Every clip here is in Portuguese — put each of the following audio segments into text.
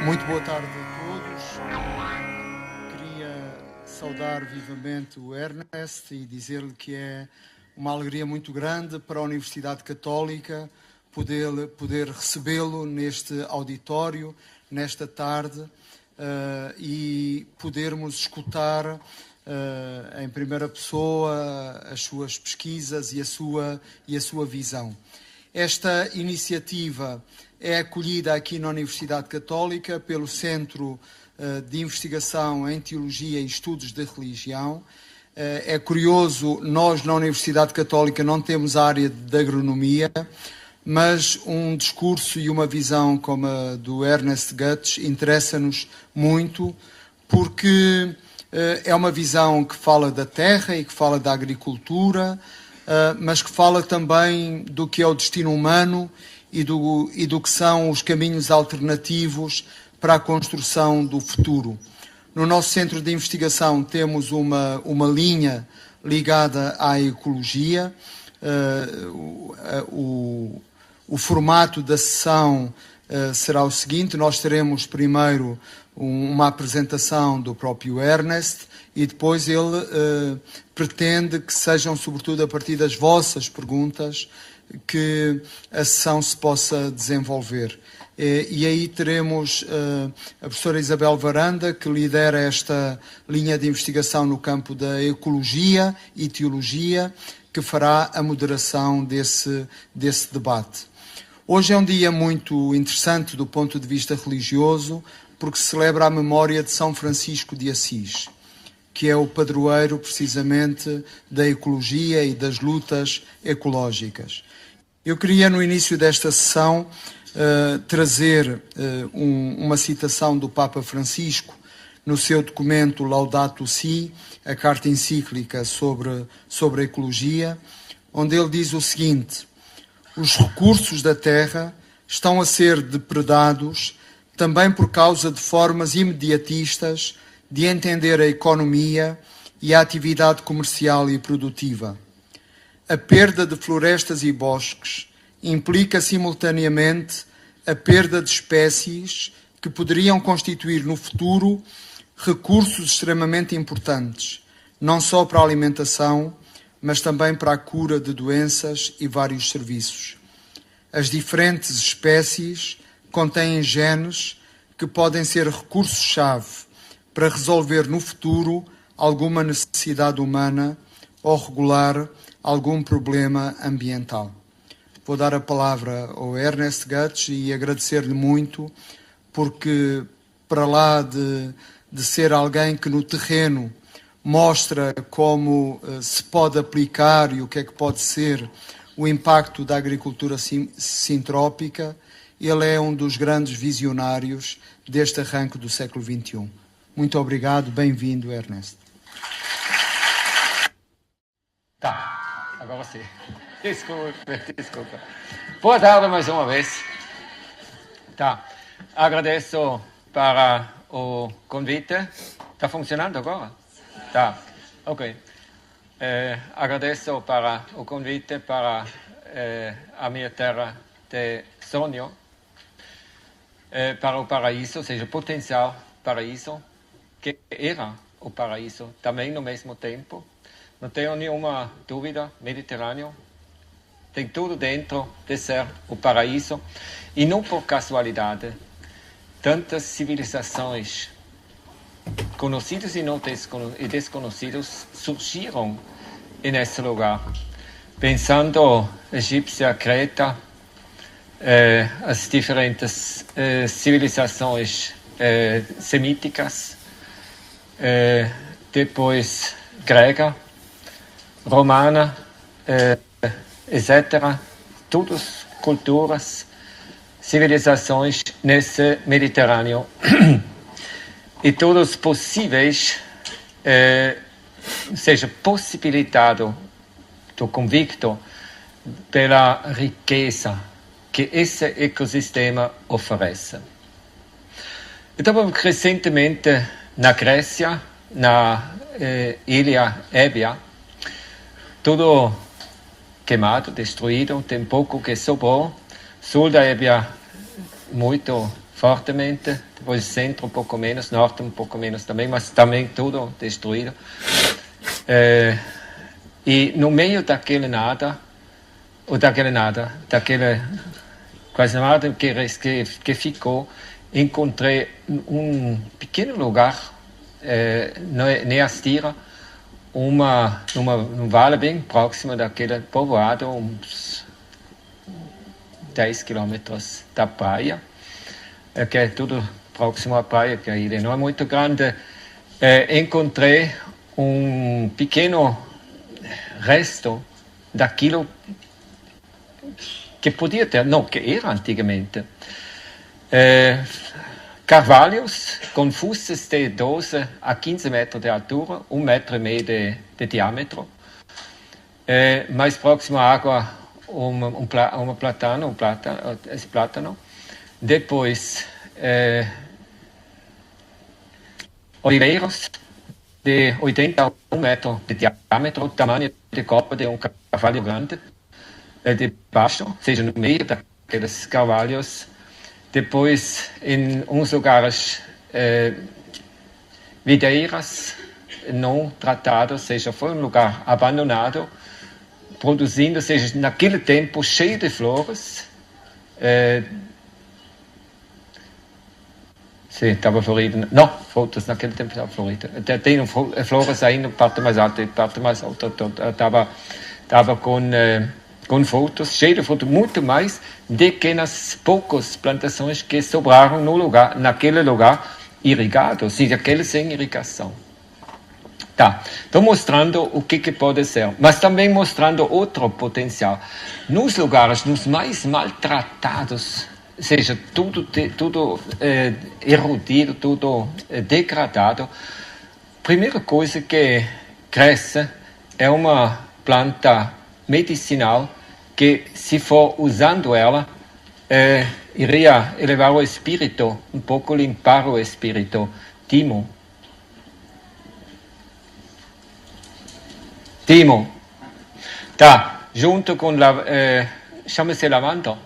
Muito boa tarde a todos. Queria saudar vivamente o Ernest e dizer-lhe que é uma alegria muito grande para a Universidade Católica poder recebê-lo neste auditório, nesta tarde, e podermos escutar em primeira pessoa as suas pesquisas e a sua visão. Esta iniciativa é acolhida aqui na Universidade Católica pelo Centro de Investigação em Teologia e Estudos de Religião. É curioso, nós na Universidade Católica não temos a área de agronomia, mas um discurso e uma visão como a do Ernest Götz interessa-nos muito, porque é uma visão que fala da terra e que fala da agricultura, mas que fala também do que é o destino humano e do que são os caminhos alternativos para a construção do futuro. No nosso centro de investigação temos uma linha ligada à ecologia. O formato da sessão será o seguinte: nós teremos primeiro uma apresentação do próprio Ernest e depois ele pretende que sejam sobretudo a partir das vossas perguntas que a sessão se possa desenvolver. E aí teremos a professora Isabel Varanda, que lidera esta linha de investigação no campo da ecologia e teologia, que fará a moderação desse debate. Hoje é um dia muito interessante do ponto de vista religioso, porque se celebra a memória de São Francisco de Assis, que é o padroeiro precisamente da ecologia e das lutas ecológicas. Eu queria, no início desta sessão, trazer uma citação do Papa Francisco no seu documento Laudato Si, a carta encíclica sobre a ecologia, onde ele diz o seguinte: os recursos da terra estão a ser depredados também por causa de formas imediatistas de entender a economia e a atividade comercial e produtiva. A perda de florestas e bosques implica simultaneamente a perda de espécies que poderiam constituir no futuro recursos extremamente importantes, não só para a alimentação, mas também para a cura de doenças e vários serviços. As diferentes espécies contêm genes que podem ser recursos-chave para resolver no futuro alguma necessidade humana ou regular algum problema ambiental. Vou dar a palavra ao Ernest Götz e agradecer-lhe muito, porque para lá de ser alguém que no terreno mostra como se pode aplicar e o que é que pode ser o impacto da agricultura sintrópica, ele é um dos grandes visionários deste arranque do século XXI. Muito obrigado, bem-vindo, Ernest. Tá, agora sim. Desculpa. Boa tarde mais uma vez. Tá, agradeço para o convite. Está funcionando agora? Tá, ok. Agradeço para o convite para a minha terra de sonho, para o paraíso, ou seja, potencial paraíso, que era o paraíso também no mesmo tempo. Não tenho nenhuma dúvida, Mediterrâneo tem tudo dentro de ser o paraíso, e não por casualidade tantas civilizações conhecidos e desconhecidos surgiram nesse lugar. Pensando egípcia, Creta, as diferentes civilizações semíticas, depois grega, romana, etc. Todas culturas, civilizações nesse Mediterrâneo. E todos possíveis, seja possibilitado, estou convicto, pela riqueza que esse ecossistema oferece. Então, recentemente, na Grécia, na ilha Ébia, tudo queimado, destruído, tem pouco que sobrou. Sul da Ébia muito fortemente, depois o centro um pouco menos, norte um pouco menos também, mas também tudo destruído. E no meio daquele nada, daquele quase nada que ficou, encontrei um pequeno lugar, na Astira, num vale bem próximo daquele povoado, uns 10 quilômetros da praia, que é tudo próximo à praia, que a ilha não é muito grande. Encontrei um pequeno resto daquilo que podia ter, não, que era antigamente. Carvalhos com fustes de 12 a 15 metros de altura, 1,5 metro de diâmetro. Mais próximo à água, esse plátano. Depois, oliveiros de 80 a 1 metro de diâmetro, tamanho de copa de um carvalho grande, debaixo, ou seja, no meio daqueles carvalhos. Depois, em uns lugares, videiras não tratadas, ou seja, foi um lugar abandonado, produzindo, ou seja, naquele tempo cheio de flores. Sim, estava florido. Não, frutas naquele tempo estava florido. Tem flores aí na parte mais alta, estava com frutos, cheio de frutos, muito mais do que nas poucas plantações que sobraram naquele lugar irrigado, ou seja, aquele sem irrigação. Tá, estou mostrando o que pode ser, mas também mostrando outro potencial. Nos lugares, nos mais maltratados, ou seja, tudo erodido, tudo degradado, a primeira coisa que cresce é uma planta medicinal que, se for usando ela, iria elevar o espírito, um pouco limpar o espírito. Timo. Tá, junto com chama-se lavanda.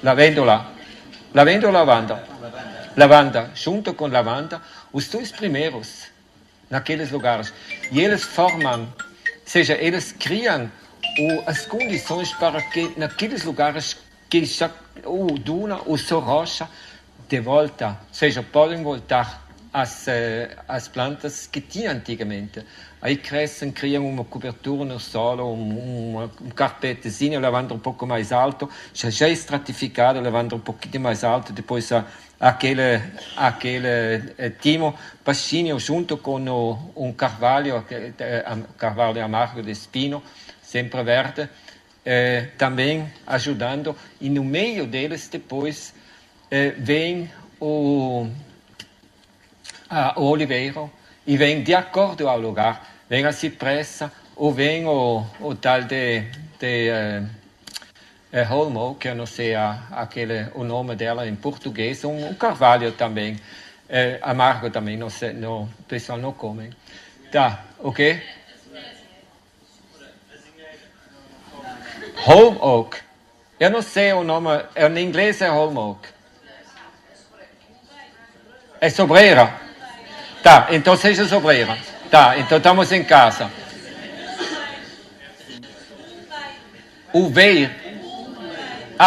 Lavanda ou lavanda? Lavanda, junto com lavanda, os dois primeiros naqueles lugares. E eles formam, ou seja, eles criam as condições para que naqueles lugares que já o duna, o rocha, de volta, ou seja, podem voltar as plantas que tinham antigamente. Aí crescem, criam uma cobertura no solo, um carpetezinho, levando um pouco mais alto, já estratificado, levando um pouquinho mais alto, depois aquele timo baixinho junto com um carvalho amargo de espino, sempre verde, também ajudando, e no meio deles depois vem o oliveiro, e vem de acordo ao lugar, vem a cipressa, ou vem o tal de holm oak, eu não sei o nome dela em português, um carvalho também, amargo também, não sei, o pessoal não come. Tá, ok? Holm oak, eu não sei o nome, em inglês é holm oak. É sobreira. Tá, então seja sobreira. Tá, então estamos em casa.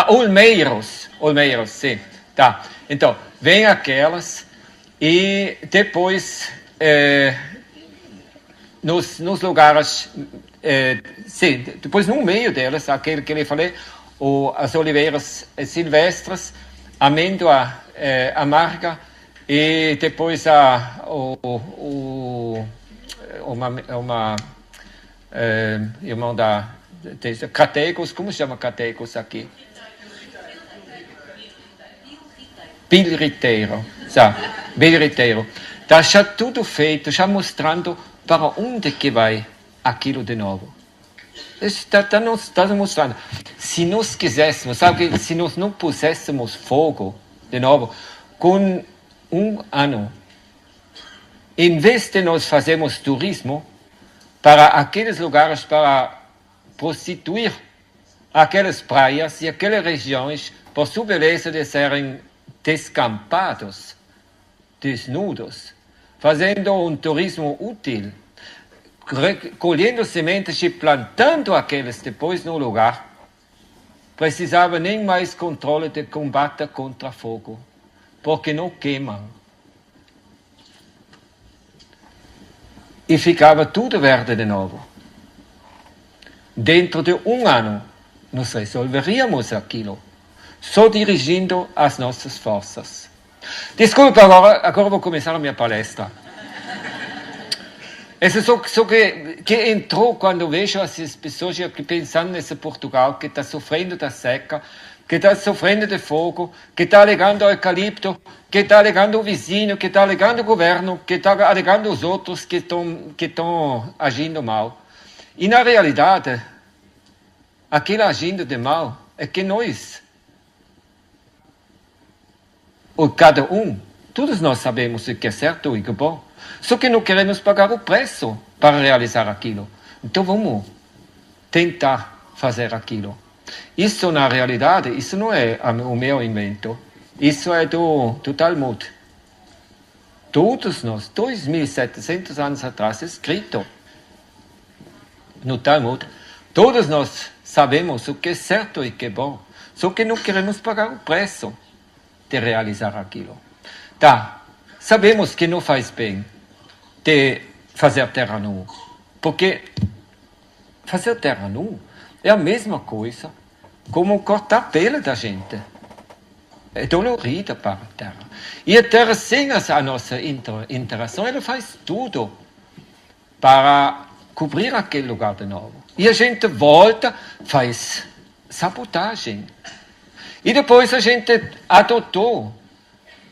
Olmeiros, sim. Tá, então, vem aquelas e depois nos lugares, sim, depois no meio delas, aquele que eu falei, as oliveiras silvestres, amêndoa amarga, e depois irmão catecos, como se chama catecos aqui? Bilriteiro. Bilriteiro. Está já tudo feito, já mostrando para onde que vai aquilo de novo. Está mostrando. Se nós quiséssemos, sabe, se nós não puséssemos fogo de novo, com um ano, em vez de nós fazermos turismo para aqueles lugares para prostituir aquelas praias e aquelas regiões, por sua beleza de serem descampados, desnudos, fazendo um turismo útil, colhendo sementes e plantando aquelas depois no lugar, precisava nem mais controle de combate contra fogo, porque não queimam. E ficava tudo verde de novo. Dentro de um ano, nós resolveríamos aquilo, só dirigindo as nossas forças. Desculpa, agora vou começar a minha palestra. Isso só que entrou quando vejo essas pessoas aqui pensando nesse Portugal que está sofrendo da seca, que está sofrendo de fogo, que está alegando o eucalipto, que está alegando o vizinho, que está alegando o governo, que está alegando os outros que estão agindo mal. E na realidade, aquele agindo de mal é que nós, ou cada um, todos nós sabemos o que é certo e o que é bom, só que não queremos pagar o preço para realizar aquilo. Então vamos tentar fazer aquilo. Isso, na realidade, isso não é o meu invento. Isso é do Talmud. Todos nós, 2.700 anos atrás, escrito no Talmud, todos nós sabemos o que é certo e o que é bom. Só que não queremos pagar o preço de realizar aquilo. Tá, sabemos que não faz bem de fazer terra nua. Porque fazer terra nua é a mesma coisa como cortar a pele da gente. É dolorida para a terra. E a terra, sem a nossa interação, ela faz tudo para cobrir aquele lugar de novo. E a gente volta, faz sabotagem. E depois a gente adotou,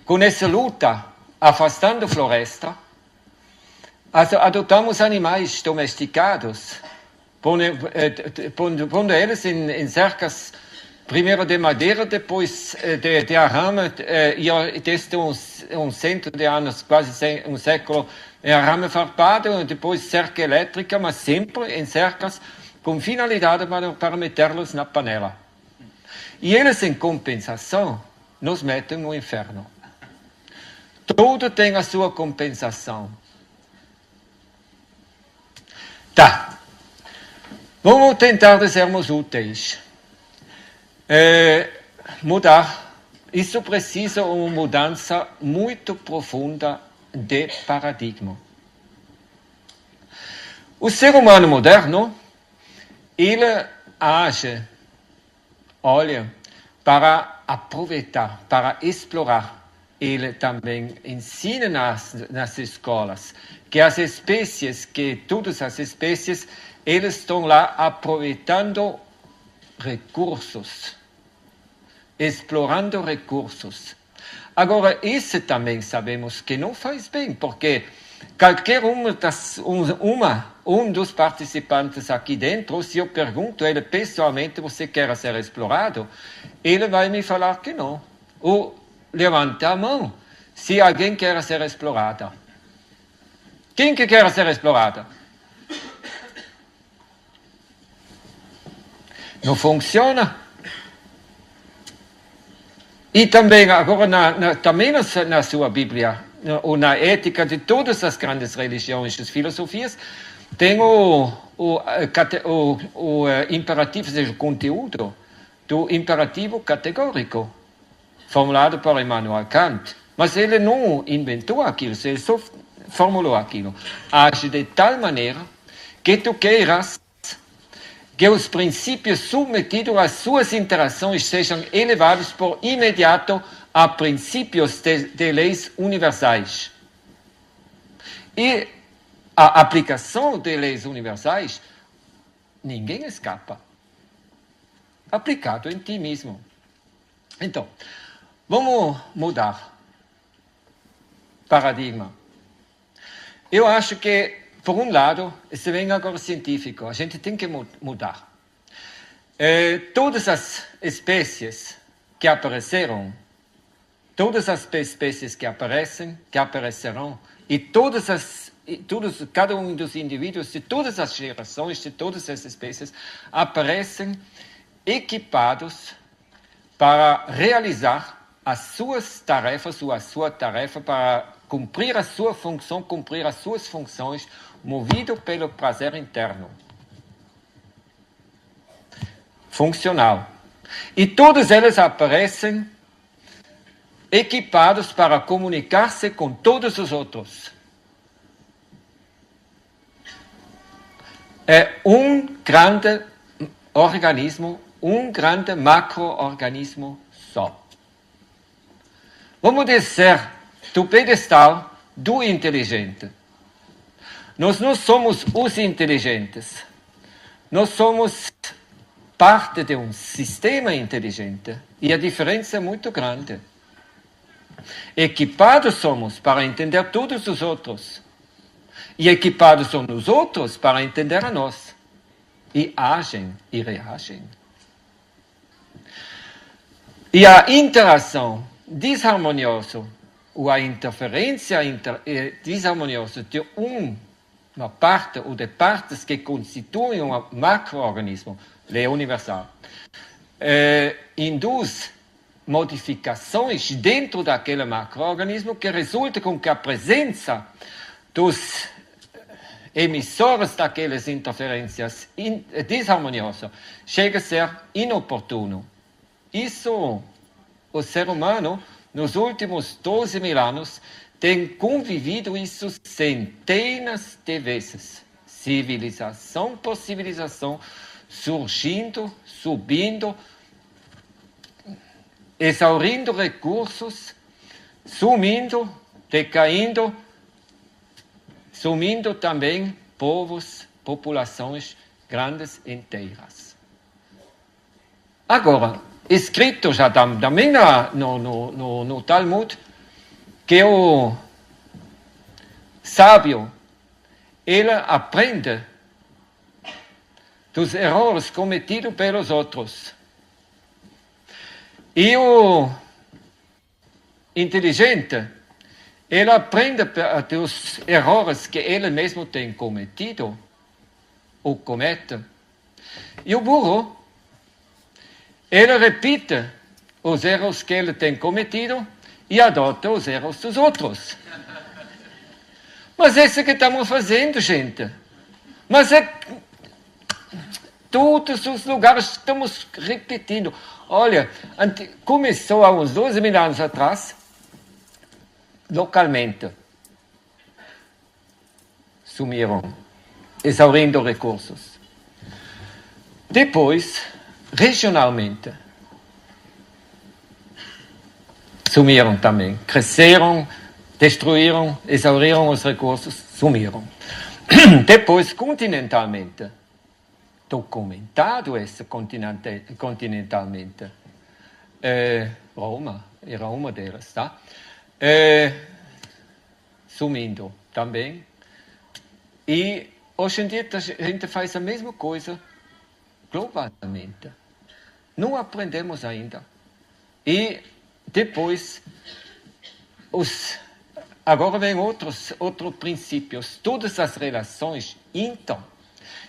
com essa luta, afastando a floresta, adotamos animais domesticados, pondo eles em cercas, primeiro de madeira, depois de arame, e desde uns 100 de anos, quase um século, arame farpado, e depois cerca elétrica, mas sempre em cercas, com finalidade para metê-los na panela. E eles, em compensação, nos metem no inferno. Tudo tem a sua compensação. Tá. Vamos tentar de sermos úteis. Mudar. Isso precisa uma mudança muito profunda de paradigma. O ser humano moderno, ele age, olha, para aproveitar, para explorar. Ele também ensina nas escolas que as espécies, que todas as espécies, eles estão lá aproveitando recursos, explorando recursos. Agora, isso também sabemos que não faz bem, porque qualquer um dos participantes aqui dentro, se eu pergunto a ele pessoalmente, você quer ser explorado? Ele vai me falar que não. Ou levanta a mão se alguém quer ser explorada. Quem que quer ser explorada? Não funciona. E também, agora, também na sua Bíblia, ou na ética de todas as grandes religiões, as filosofias, tem o imperativo, ou seja, o conteúdo do imperativo categórico, formulado por Immanuel Kant. Mas ele não inventou aquilo, ele só formulou aquilo. Age de tal maneira que tu queiras que os princípios submetidos às suas interações sejam elevados por imediato a princípios de leis universais. E a aplicação de leis universais, ninguém escapa. Aplicado em ti mesmo. Então, vamos mudar paradigma. Eu acho que, por um lado, isso vem agora científico, a gente tem que mudar. Todas as espécies que apareceram, todas as espécies que aparecem, que aparecerão, e cada um dos indivíduos de todas as gerações, de todas as espécies, aparecem equipados para realizar as suas tarefas, ou a sua tarefa, para cumprir a sua função, cumprir as suas funções, movido pelo prazer interno. Funcional. E todos eles aparecem equipados para comunicar-se com todos os outros. É um grande organismo, um grande macro-organismo só. Vamos dizer, do pedestal do inteligente. Nós não somos os inteligentes. Nós somos parte de um sistema inteligente. E a diferença é muito grande. Equipados somos para entender todos os outros. E equipados são os outros para entender a nós. E agem e reagem. E a interação desarmoniosa, ou a interferência desarmoniosa de uma parte ou de partes que constituem um macro-organismo, é universal, induz modificações dentro daquele macro-organismo que resulta com que a presença dos emissores daquelas interferências desarmoniosas chega a ser inoportuno. Isso, o ser humano, nos últimos 12.000 anos, tem convivido isso centenas de vezes. Civilização por civilização, surgindo, subindo, exaurindo recursos, sumindo, decaindo, sumindo também povos, populações grandes inteiras. Agora, escrito já também no Talmud, que o sábio, ele aprende dos erros cometidos pelos outros. E o inteligente, ele aprende dos erros que ele mesmo tem cometido, ou comete. E o burro, ele repite os erros que ele tem cometido e adota os erros dos outros. Mas é isso que estamos fazendo, gente. Mas é todos os lugares estamos repetindo. Olha, começou há uns 12.000 anos atrás, localmente. Sumiram, exaurindo recursos. Depois, regionalmente, sumiram também. Cresceram, destruíram, exauriram os recursos, sumiram. Depois, continentalmente, documentado isso continentalmente. Roma era uma delas, tá? Sumindo também. E hoje em dia a gente faz a mesma coisa globalmente. Não aprendemos ainda. E depois, agora vem outros princípios. Todas as relações e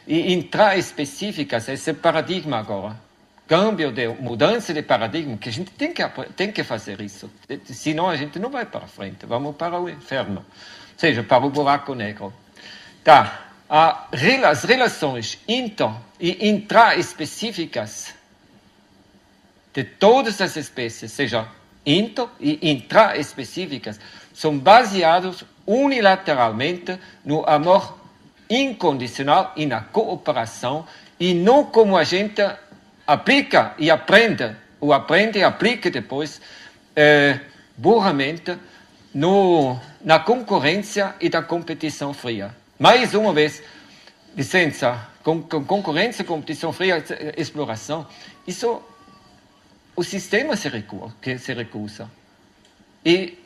intraespecíficas, esse paradigma agora. Câmbio de mudança de paradigma, que a gente tem que fazer isso. Senão a gente não vai para frente, vamos para o inferno. Ou seja, para o buraco negro. Tá. As relações e intraespecíficas de todas as espécies, seja inter e intraespecíficas, são baseados unilateralmente no amor incondicional e na cooperação, e não como a gente aplica e aprende, ou aprende e aplica depois, burramente, na concorrência e da competição fria. Mais uma vez, licença, concorrência, competição fria, exploração, isso o sistema se recusa. E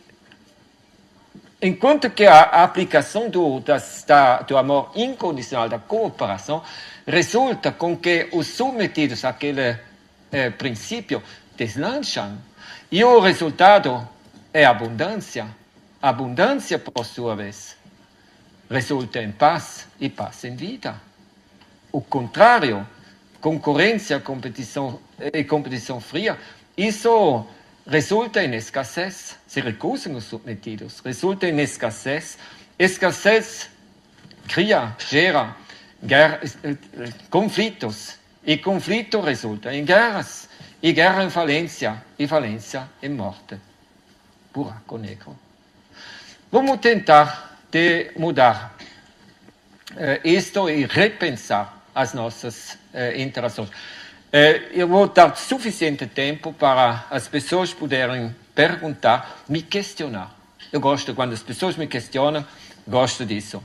enquanto que a aplicação do amor incondicional, da cooperação, resulta com que os submetidos àquele princípio deslancham. E o resultado é abundância. Abundância, por sua vez, resulta em paz e paz em vida. O contrário concorrência e competição fria, isso resulta em escassez, se recusam os submetidos, resulta em escassez. Escassez gera conflitos, e conflito resulta em guerras, e guerra em falência, e falência em morte. Buraco negro. Vamos tentar de mudar isto e repensar as nossas interações. Eu vou dar suficiente tempo para as pessoas poderem perguntar, me questionar. Eu gosto quando as pessoas me questionam, gosto disso.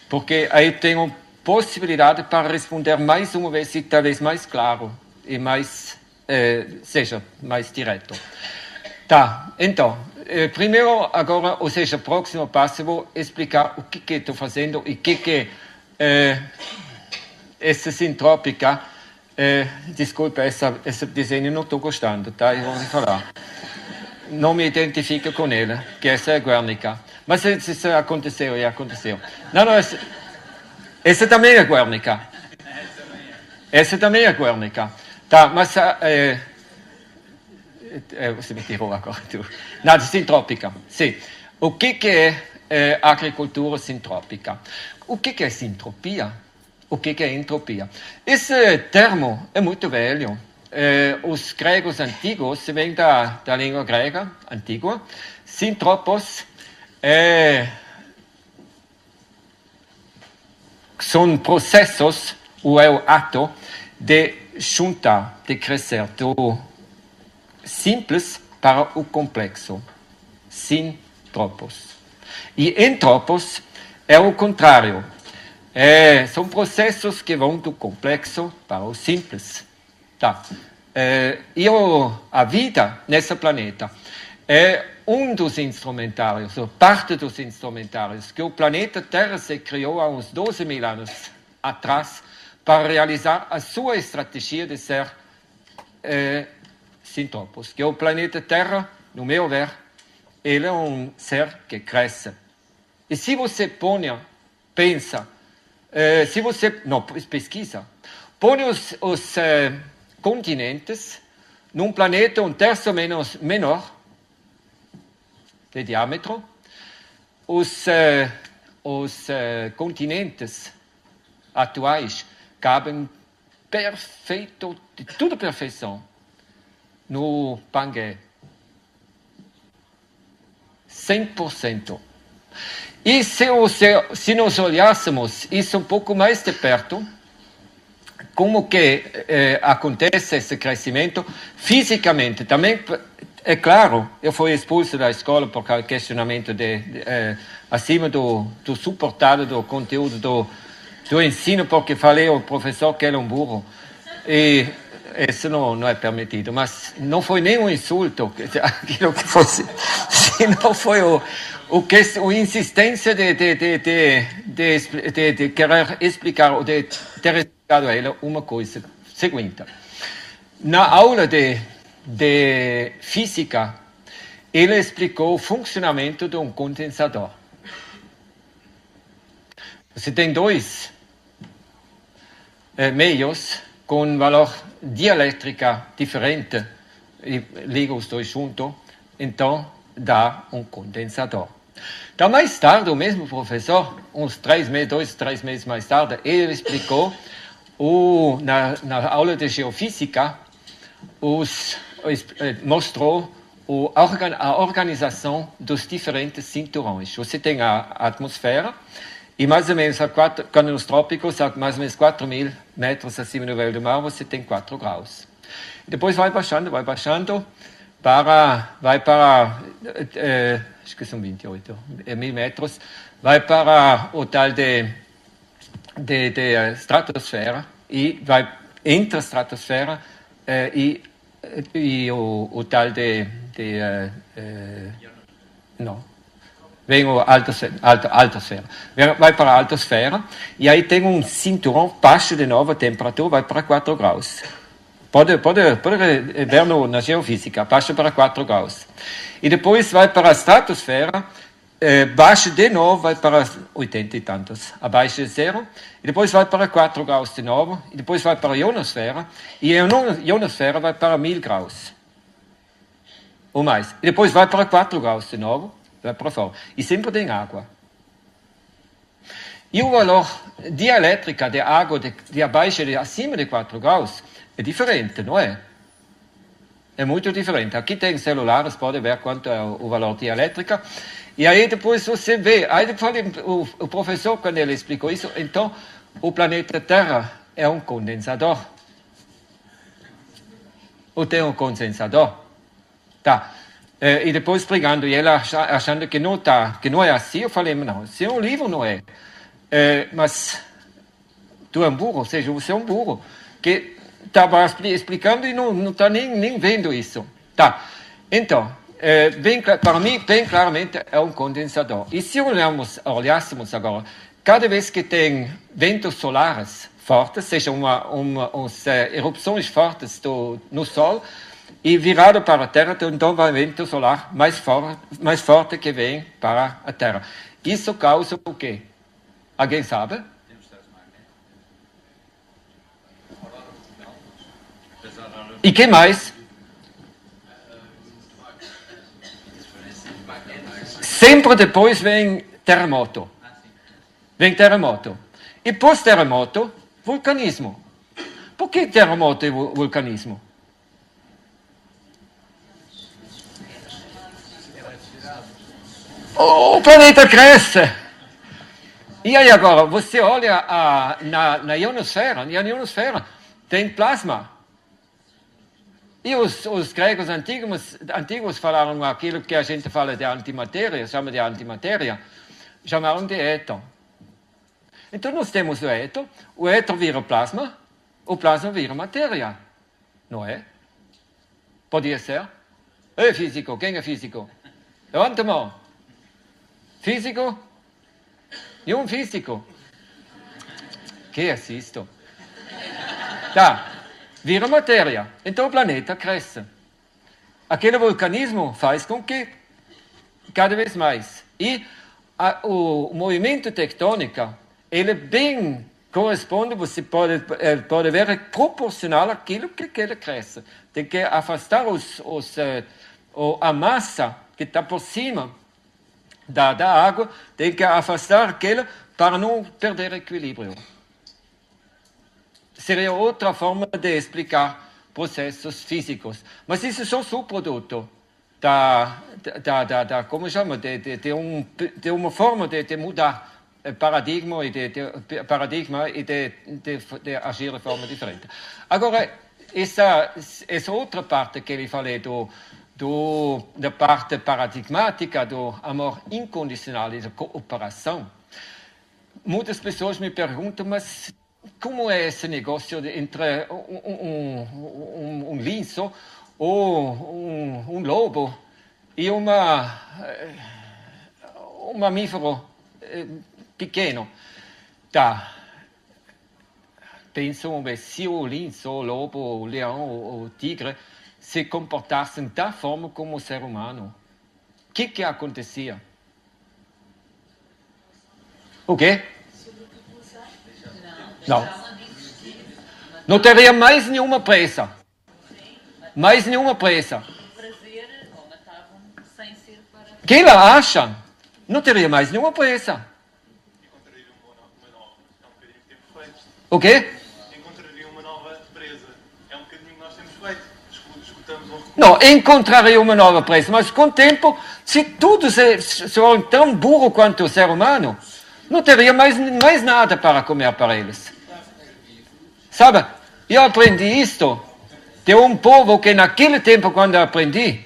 Porque aí tenho possibilidade para responder mais uma vez e talvez mais claro e mais, seja mais direto. Tá, então, primeiro agora, ou seja, próximo passo, eu vou explicar o que estou fazendo e o que essa sintrópica, desculpa, esse desenho não estou gostando, tá? Eu vou lhe falar. Não me identifico com ela, que essa é Guernica. Mas isso aconteceu. Não, essa também é Guernica. Essa também é Guernica. Tá, mas você me tirou agora tu. Não, sintrópica, sim. O que é agricultura sintrópica? O que é sintropia? O que é entropia? Esse termo é muito velho. Os gregos antigos, vem da língua grega antiga, sintropos são processos, ou é o ato de juntar, de crescer do simples para o complexo. Sintropos. E entropos é o contrário. São processos que vão do complexo para o simples. Tá. A vida nesse planeta é um dos instrumentários, ou parte dos instrumentários, que o planeta Terra se criou há uns 12 mil anos atrás para realizar a sua estratégia de ser sintropos. Que o planeta Terra, no meu ver, ele é um ser que cresce. E se você pensa, se você, pesquisa, põe os continentes num planeta um terço menor de diâmetro, os continentes atuais cabem perfeito, de toda perfeição, no Pangué. 100%. E se nós olhássemos isso um pouco mais de perto, como que acontece esse crescimento fisicamente? Também, é claro, eu fui expulso da escola por causa do questionamento acima do suportado do conteúdo do ensino, porque falei ao professor que ele é um burro. E isso não é permitido, mas não foi nem um insulto, aquilo que fosse, senão foi a insistência de querer explicar, ou de ter explicado a ele uma coisa seguinte. Na aula de física, ele explicou o funcionamento de um condensador. Você tem dois meios com valor dielétrica diferente e liga os dois juntos, então dá um condensador. Então, mais tarde, o mesmo professor, uns 3 meses mais tarde, ele explicou na aula de geofísica, mostrou a organização dos diferentes cinturões. Você tem a atmosfera, e mais ou menos, quando nos trópicos, mais ou menos 4.000 metros acima do nível do mar, você tem 4 graus. Depois vai baixando, vai para acho que são 28 mil metros, vai para o tal de estratosfera, e vai entre a estratosfera e o tal não. Vem a altosfera. Vai para a altosfera, e aí tem um cinturão baixo de novo, a temperatura vai para 4 graus. Pode ver na geofísica, baixa para 4 graus. E depois vai para a estratosfera, baixa de novo, vai para 80 e tantos, abaixo de zero, e depois vai para 4 graus de novo, e depois vai para a ionosfera, e a ionosfera vai para 1000 graus, ou mais. E depois vai para 4 graus de novo, vai para fora. E sempre tem água. E o valor dielétrica da água de abaixo e acima de 4 graus é diferente, não é? É muito diferente. Aqui tem celulares, pode ver quanto é o valor dielétrica. E aí depois você vê, aí depois o professor, quando ele explicou isso, então o planeta Terra é um condensador. Ou tem um condensador. Tá. E depois explicando, e ele achando que não é assim, eu falei, não, se é um livro não é. Mas tu é um burro, ou seja, você é um burro, que estava explicando e não está nem vendo isso. Tá. Então, para mim, bem claramente, é um condensador. E se olhássemos agora, cada vez que tem ventos solares fortes, seja umas erupções fortes no Sol, e virado para a Terra, então vai vento solar mais forte que vem para a Terra. Isso causa o quê? Alguém sabe? E que mais? Sempre depois vem terremoto. E pós-terremoto, vulcanismo. Por que terremoto e vulcanismo? O planeta cresce. E aí agora, você olha na ionosfera, e a ionosfera tem plasma. E os gregos antigos falaram aquilo que a gente fala de antimatéria, chama de antimatéria, chamaram de éter. Então nós temos o éter vira plasma, o plasma vira matéria, não é? Podia ser? Físico, quem é físico? Levanta a mão. Físico? Nenhum físico. Que é isto? Tá. Vira matéria. Então o planeta cresce. Aquele vulcanismo faz com que cada vez mais. E o movimento tectônico, ele bem corresponde, você pode ver, é proporcional àquilo que ele cresce. Tem que afastar a massa que está por cima da água, tem que afastar aquela para não perder equilíbrio. Seria outra forma de explicar processos físicos. Mas isso é só subproduto como chama, de uma forma de mudar paradigma e de agir de forma diferente. Agora, essa outra parte que ele falei da parte paradigmática do amor incondicional e da cooperação, muitas pessoas me perguntam, mas como é esse negócio entre um lince ou um lobo e um mamífero pequeno? Tá. Pensam, se o lince, o lobo, o leão, o tigre se comportassem da forma como o ser humano, o que acontecia? O quê? Não. Não teria mais nenhuma presa. Mais nenhuma presa. Quem ela acha? Não teria mais nenhuma presa. O quê? Encontraria uma nova presa. É um bocadinho que nós temos feito. Escutamos Não, encontraria uma nova presa. Mas com o tempo, se todos foram tão burros quanto o ser humano, não teria mais nada para comer para eles. Sabe, eu aprendi isto de um povo que naquele tempo, quando eu aprendi,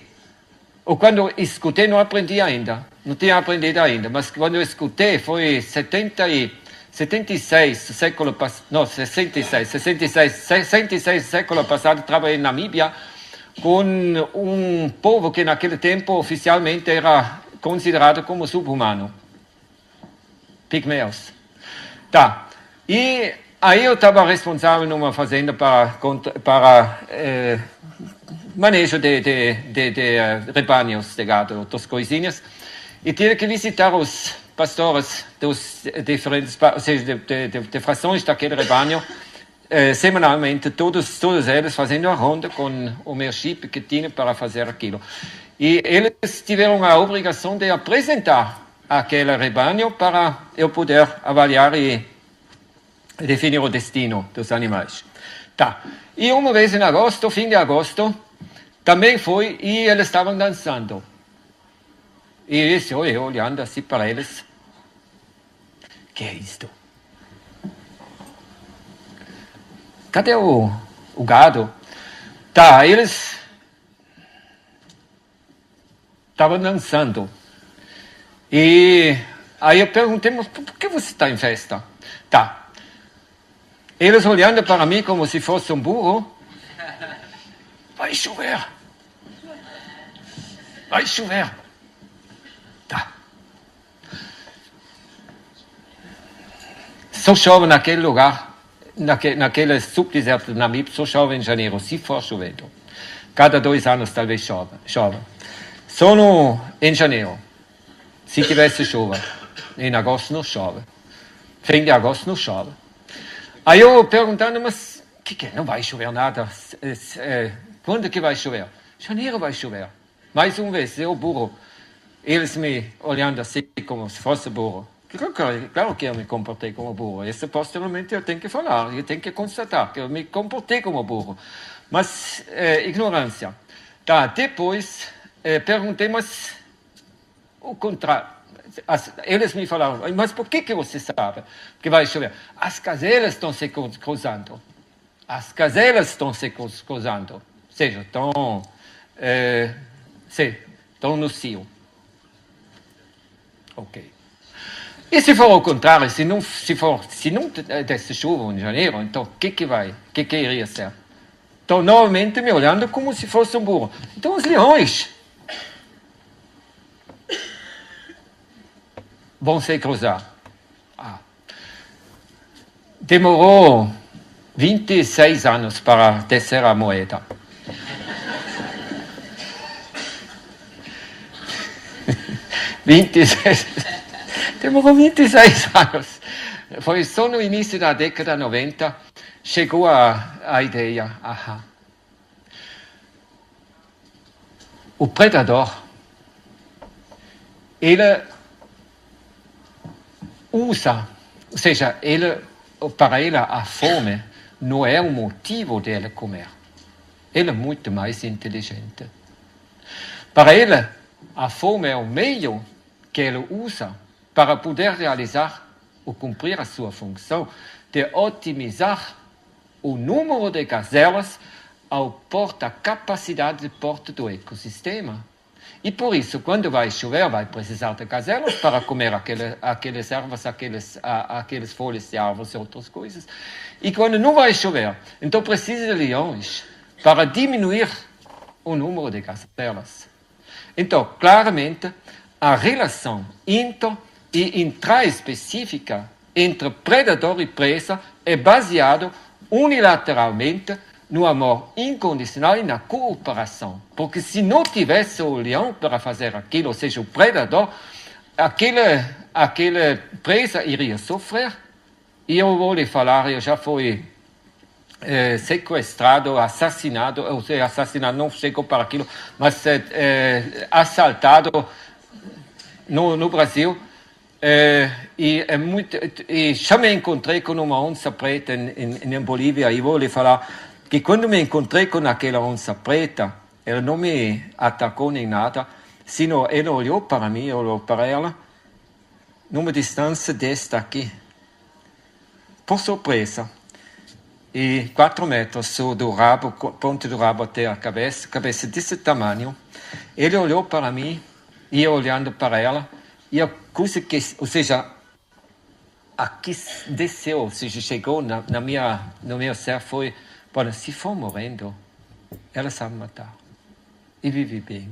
ou quando escutei, não aprendi ainda, não tinha aprendido ainda, mas quando eu escutei foi 66, século passado, não, 66, século passado, trabalhei em Namíbia com um povo que naquele tempo oficialmente era considerado como subhumano. Pigmeus. Tá. E aí eu estava responsável numa fazenda para manejo de rebanhos de gado, outras coisinhas. e tive que visitar os pastores dos diferentes, ou seja, de frações daquele rebanho, semanalmente, todos eles fazendo a ronda com o meu chip que tinha para fazer aquilo. E eles tiveram a obrigação de apresentar aquele rebanho para eu poder avaliar e definir o destino dos animais. Tá. E uma vez em agosto, fim de agosto, também foi e eles estavam dançando. E eu disse, olhando assim para eles, que é isto? Cadê o gado? Tá, eles estavam dançando. E aí eu perguntei, mas por que você está em festa? Tá. Eles olhando para mim como se fosse um burro. Vai chover. Vai chover. Tá. Só chove naquele lugar, naquele subdeserto de Namib, só chove em janeiro, se for chovendo. Cada 2 anos talvez chove. Só em janeiro. Se tivesse chuva. Em agosto não chove. Fim de agosto não chove. Aí eu perguntando, mas que não vai chover nada? Quando que vai chover? Janeiro vai chover. Mais uma vez, eu burro. Eles me olhando assim como se fosse burro. Claro que eu me comportei como burro. Isso posteriormente eu tenho que falar, eu tenho que constatar que eu me comportei como burro. Mas ignorância. Tá, depois perguntei, mas o contrário. Eles me falaram, mas por que você sabe que vai chover? As gazelas estão se cruzando. As gazelas estão se cruzando. Ou seja, estão no cio. Ok. E se for ao contrário, se não desse chuva em janeiro, então o que iria ser? Então, novamente me olhando como se fosse um burro. Então, os leões vão se cruzar. Demorou 26 anos para descer a moeda. Demorou 26 anos. Foi só no início da década 90 chegou a ideia. O predador, ele usa, ou seja, para ele a fome não é o motivo dele comer. Ele é muito mais inteligente. Para ele, a fome é o meio que ele usa para poder realizar ou cumprir a sua função de otimizar o número de gazelas ao porta, a capacidade de porte do ecossistema. E por isso, quando vai chover, vai precisar de gazelas para comer aquelas ervas, aqueles folhas de árvores e outras coisas. E quando não vai chover, então precisa de leões para diminuir o número de gazelas. Então, claramente, a relação inter- e intraespecífica entre predador e presa é baseada unilateralmente no amor incondicional e na cooperação. Porque se não tivesse o leão para fazer aquilo, ou seja, o predador, aquela presa iria sofrer. E eu vou lhe falar, eu já fui sequestrado, assassinado, ou seja, assassinado, não chegou para aquilo, mas assaltado no Brasil. E já me encontrei com uma onça preta em Bolívia, e vou lhe falar que quando me encontrei com aquela onça preta, ela não me atacou nem nada, sino ela olhou para mim, olhou para ela, numa distância desta aqui, por surpresa, e 4 metros do rabo, ponte do rabo até a cabeça desse tamanho. Ele olhou para mim, e eu olhando para ela, e a coisa que, ou seja, aqui desceu, ou seja, chegou no meu ser foi, bom, se for morrendo, ela sabe matar. E vive bem.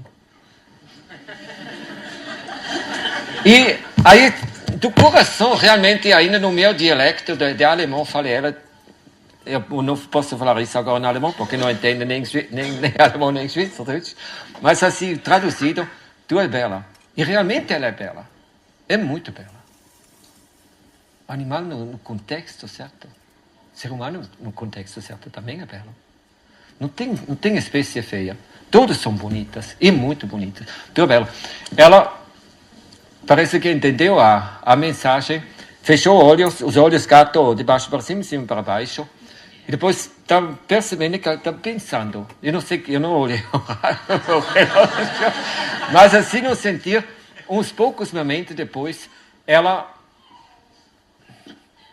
E aí, do coração, realmente, ainda no meu dialecto de alemão, falei, eu não posso falar isso agora em alemão, porque não entendo nem alemão nem suíço, mas assim, traduzido, tu é bela. E realmente ela é bela. É muito bela. Animal no contexto certo. Ser humano no contexto certo também é belo. Não tem espécie feia. Todas são bonitas. E muito bonitas. Tudo belo. Ela parece que entendeu a mensagem. Fechou os olhos gato de baixo para cima para baixo. E depois está percebendo que ela está pensando. Eu não sei, eu não olhei o relógio. Mas assim não sentir, uns poucos momentos depois, ela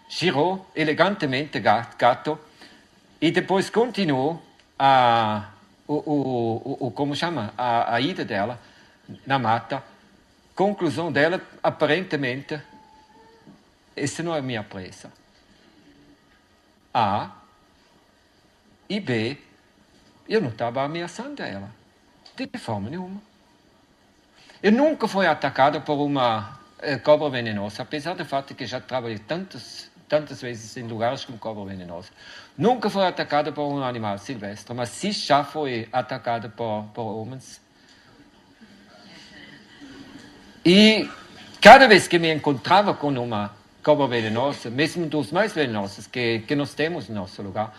girou elegantemente gato e depois continuou como chama? A ida dela na mata. Conclusão dela, aparentemente, essa não é a minha presa. A e B, eu não estava ameaçando ela, de forma nenhuma. Eu nunca fui atacado por uma cobra venenosa, apesar do fato que já trabalhei tantas vezes em lugares com cobra venenosa. Nunca fui atacado por um animal silvestre, mas sim já fui atacado por homens. E cada vez que me encontrava com uma cobra venenosa, mesmo dos mais venenosos que nós temos no nosso lugar,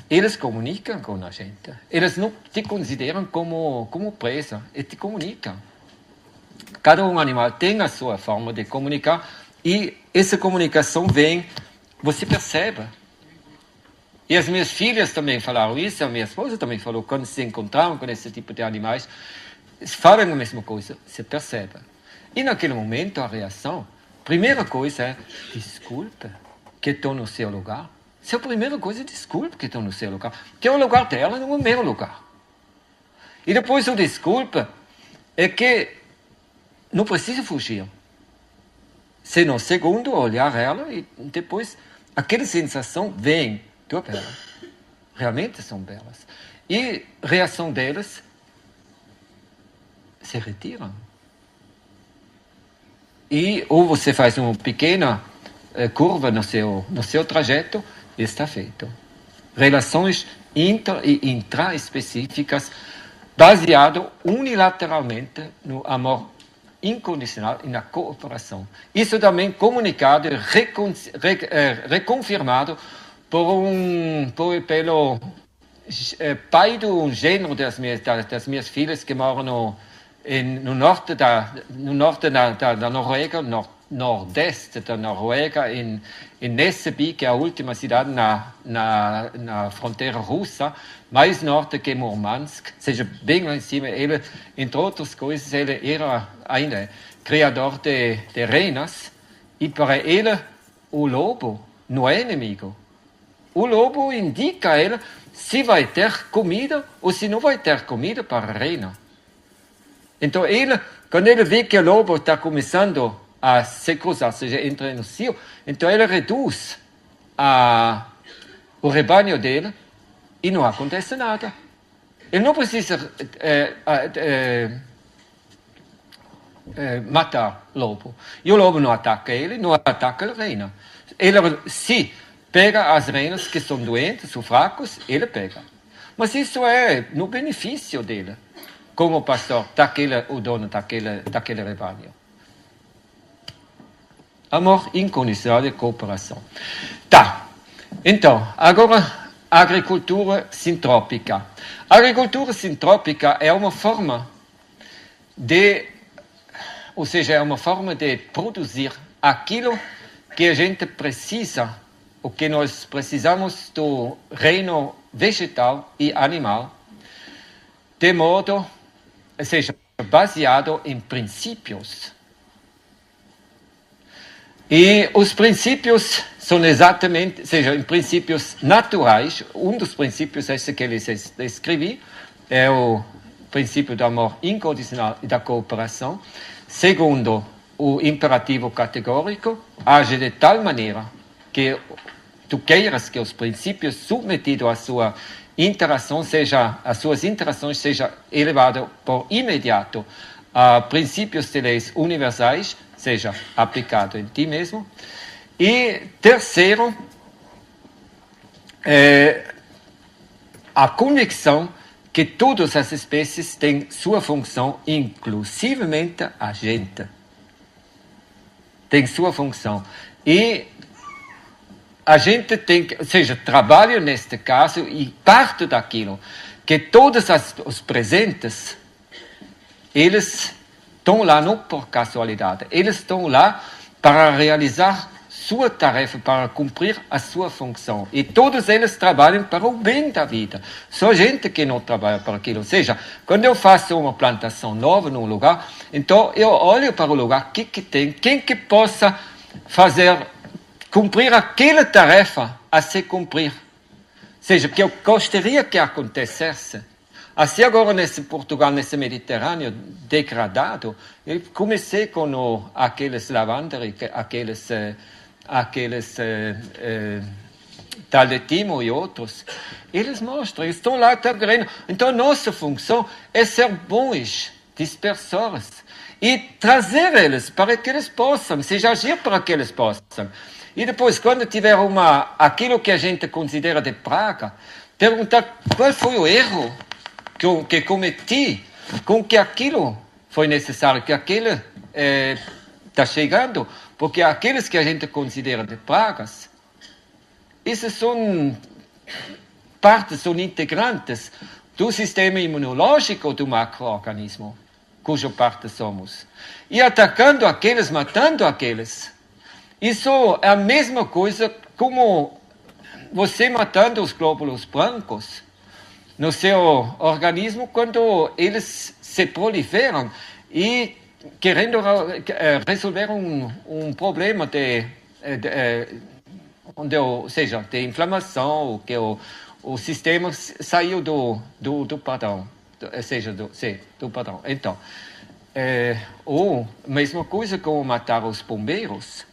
eles comunicam com a gente. Eles não te consideram como presa, e te comunicam. Cada animal tem a sua forma de comunicar e essa comunicação vem, você percebe. E as minhas filhas também falaram isso, a minha esposa também falou, quando se encontraram com esse tipo de animais, falam a mesma coisa, se percebe. E naquele momento a reação, primeira coisa é, desculpe que estou no seu lugar. Essa é a primeira coisa, desculpe que estou no seu lugar. Que é o lugar dela, não é o meu lugar. E depois o desculpe é que não precisa fugir. Senão, segundo, olhar ela e depois aquela sensação vem. Tu bela. Realmente são belas. E a reação delas se retiram. E ou você faz uma pequena curva no seu trajeto e está feito. Relações intra- e intraespecíficas baseado unilateralmente no amor incondicional e na cooperação. Isso também comunicado e reconfirmado pelo pai do gênero das minhas filhas que moram no norte da Noruega, nordeste da Noruega, em Nesseby, que é a última cidade na fronteira russa, mais norte que Murmansk, ou seja, bem lá em cima. Ele, entre outras coisas, ele era ainda criador de renas, e para ele o lobo não é inimigo. O lobo indica a ele se vai ter comida ou se não vai ter comida para a rena. Então, quando ele vê que o lobo está começando a se cruzar, ou seja, entra no cio, então ele reduz o rebanho dele e não acontece nada. Ele não precisa matar o lobo. E o lobo não ataca ele, não ataca a rena. Ele se pega as renas que são doentes ou fracos, ele pega. Mas isso é no benefício dele, como pastor, o dono daquele rebanho. Amor incondicional e cooperação. Tá. Então, agora, agricultura sintrópica. A agricultura sintrópica é uma forma ou seja, é uma forma de produzir aquilo que a gente precisa, o que nós precisamos do reino vegetal e animal, de modo, ou seja, baseado em princípios. E os princípios são exatamente, ou seja, em princípios naturais. Um dos princípios, esse que eu escrevi, é o princípio do amor incondicional e da cooperação. Segundo, o imperativo categórico, age de tal maneira que tu queiras que os princípios submetidos à sua interação as suas interações sejam elevadas por imediato a princípios de leis universais, seja aplicado em ti mesmo. E terceiro, a convicção que todas as espécies têm sua função, inclusivamente a gente. Tem sua função. E a gente tem, ou seja, trabalho neste caso e parte daquilo que todos os presentes, eles estão lá não por casualidade, eles estão lá para realizar sua tarefa, para cumprir a sua função. E todos eles trabalham para o bem da vida. Só gente que não trabalha para aquilo. Ou seja, quando eu faço uma plantação nova num lugar, então eu olho para o lugar, o que tem, quem que possa cumprir aquela tarefa a se cumprir. Ou seja, que eu gostaria que acontecesse. Assim agora nesse Portugal, nesse Mediterrâneo degradado, eu comecei com aqueles lavanderi, aqueles tal de Timo e outros, eles mostram, eles estão lá querendo. Então, nossa função é ser bons dispersores e trazer eles para que eles possam, ou seja, agir para que eles possam. E depois, quando tiver aquilo que a gente considera de praga, perguntar qual foi o erro que cometi com que aquilo foi necessário, que aquele está chegando, porque aqueles que a gente considera de pragas, esses são partes, são integrantes do sistema imunológico do macroorganismo, cuja parte somos. E atacando aqueles, matando aqueles. Isso é a mesma coisa como você matando os glóbulos brancos no seu organismo quando eles se proliferam e querendo resolver um problema de inflamação, que o sistema saiu do padrão, do padrão. Então, ou mesma coisa como matar os bombeiros,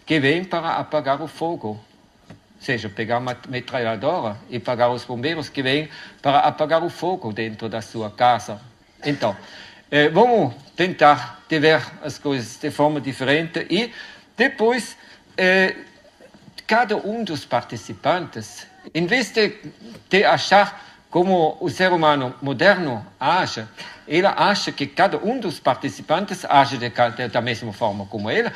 que vêm para apagar o fogo. Ou seja, pegar uma metralhadora e apagar os bombeiros que vêm para apagar o fogo dentro da sua casa. Então, vamos tentar ver as coisas de forma diferente e depois cada um dos participantes, em vez de achar como o ser humano moderno age, ele acha que cada um dos participantes age da mesma forma como ele,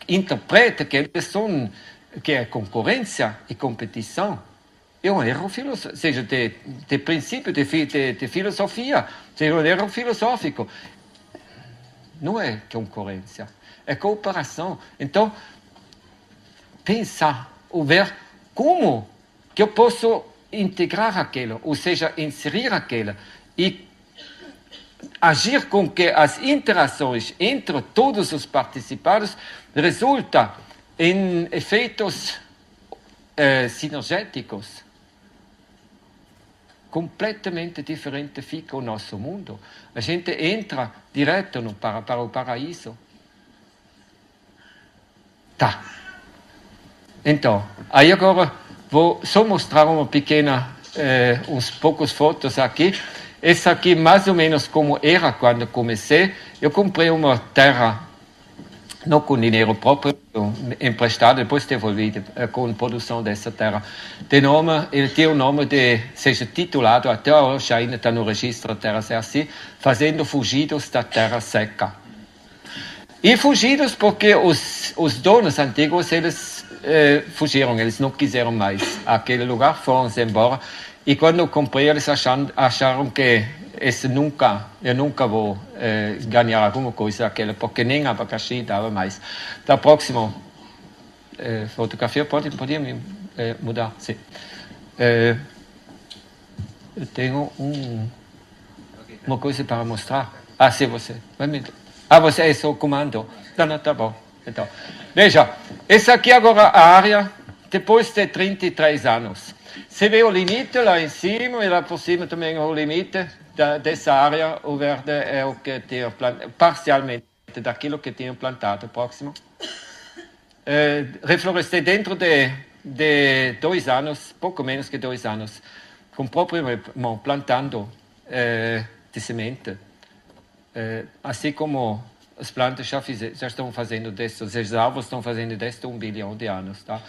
interpreta que eles são, que é concorrência e competição. É um erro seja de princípio, de filosofia, seja um erro filosófico. Não é concorrência, é cooperação. Então, pensar ou ver como que eu posso integrar aquilo, ou seja, inserir aquilo e agir com que as interações entre todos os participantes resultam em efeitos sinergéticos. Completamente diferente fica o nosso mundo. A gente entra direto para o paraíso. Tá. Então, aí agora vou só mostrar uma pequena, uns poucos fotos aqui. Essa aqui mais ou menos como era quando comecei. Eu comprei uma terra, não com dinheiro próprio, emprestado, depois devolvido com a produção dessa terra. Ele tem o nome seja titulado, até hoje ainda está no registro da terra, é assim, Fazendo Fugidos da Terra Seca. E fugidos porque os donos antigos, eles fugiram, eles não quiseram mais aquele lugar, foram-se embora. E quando eu comprei, eles acharam que eu nunca vou ganhar alguma coisa daquela, porque nem abacaxi dava mais. Da próxima fotografia, podia me mudar? Sim. Eu tenho uma coisa para mostrar. Ah, sim, você. Você é só o comando. Não, tá bom. Então, veja, essa aqui agora a área, depois de 33 anos. Você vê o limite lá em cima e lá por cima também o limite dessa área. O verde é o que tinha plantado, parcialmente daquilo que tinha plantado. Próximo. Reflorestei dentro de 2 anos, pouco menos que 2 anos, com o próprio mão plantando de semente. Assim como as plantas já estão fazendo desde, as árvores estão fazendo desde 1 bilhão de anos. Tá?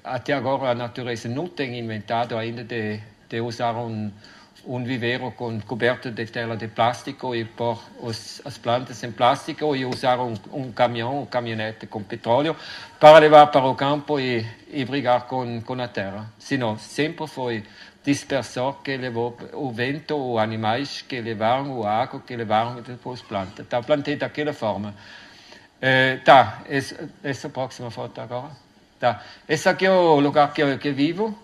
Até agora a natureza não tem inventado ainda de de usar un vivero con coberto de tela de plástico e pôr as plantas em plástico e usar um caminhão, caminhonete com petróleo para levar para o campo e brigar com a terra. Senão, sempre foi dispersor que levou o vento, os animais que levaram a água, que levaram depois plantas. Tá, plantei daquela forma. Tá, essa próxima foto agora. Tá, esse aqui é o lugar que vivo.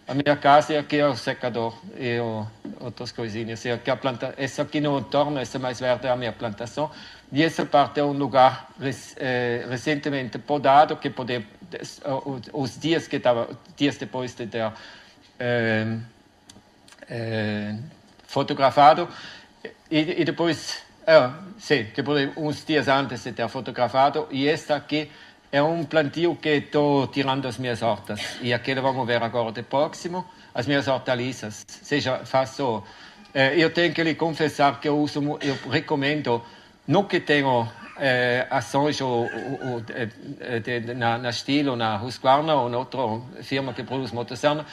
A minha casa aqui é o secador e outras coisinhas. Essa aqui no entorno, essa mais verde é a minha plantação. E essa parte é um lugar recentemente podado, que pode, os dias depois de ter fotografado, e depois, uns dias antes de ter fotografado, e esta aqui é um plantio que estou tirando as minhas hortas. E aquilo vamos ver agora de próximo, as minhas hortaliças. Faço. Eu tenho que lhe confessar que eu recomendo, não que tenho ações na Stihl ou na Husqvarna ou na outra firma que produz motosserra,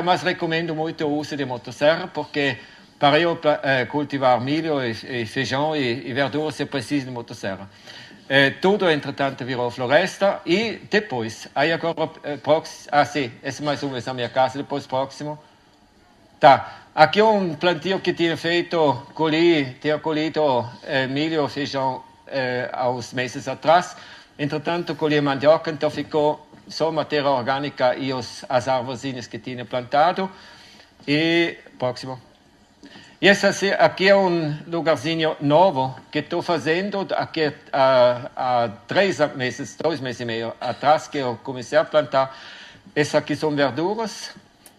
mas recomendo muito o uso de motosserra, porque para eu cultivar milho e feijão e verduras eu preciso de motosserra. Tudo, entretanto, virou floresta e depois, aí agora, sim, esse mais uma vez a minha casa, depois próximo. Tá, aqui é um plantio que tinha colhido milho e feijão aos meses atrás. Entretanto, colhi mandioca, então ficou só matéria orgânica e as árvorezinhas que tinha plantado. E, próximo. E esse aqui é um lugarzinho novo que estou fazendo aqui há 2 meses e meio atrás, que eu comecei a plantar. Essas aqui são verduras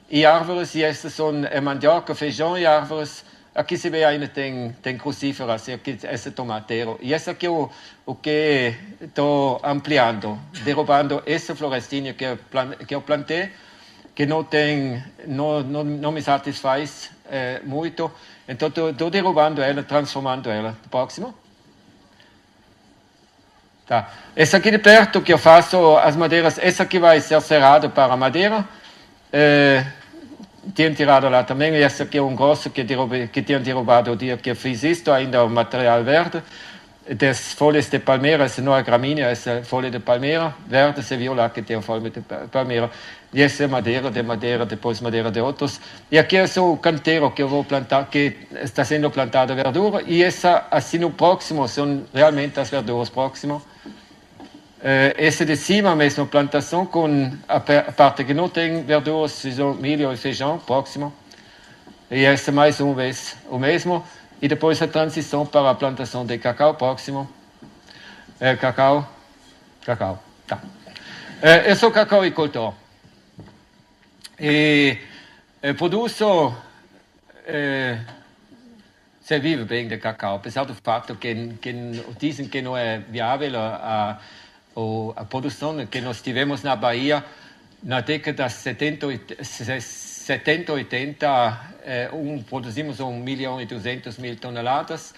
e árvores, e essas são mandioca, feijão e árvores. Aqui se vê ainda tem crucíferas, aqui esse tomateiro. E esse aqui é o que estou ampliando, derrubando esse florestinho que eu plantei, que não me satisfaz muito. Então, estou derrubando ela, transformando ela. Próximo. Tá. Esse aqui de perto que eu faço as madeiras, esse aqui vai ser cerrado para madeira. Tinha tirado lá também. Esse aqui é um grosso que tinha derrubado o dia que eu fiz isto, ainda o material verde. Das folhas de palmeira, essa não é gramínea, essa folha de palmeira, verde, você viu lá que tem a folha de palmeira. E essa é madeira, depois madeira de outros. E aqui é o canteiro que eu vou plantar, que está sendo plantada verdura. E essa, assim no próximo, são realmente as verduras próximas. Essa de cima, a mesma plantação, com a parte que não tem verduras, são milho e feijão, próximo. E essa mais uma vez o mesmo. E depois a transição para a plantação de cacau, próximo. Cacau. Tá. Eu sou cacauicultor. E produzo. Você vive bem de cacau, apesar do fato que dizem que não é viável a produção que nós tivemos na Bahia na década de 70, 80, produzimos 1.200.000 toneladas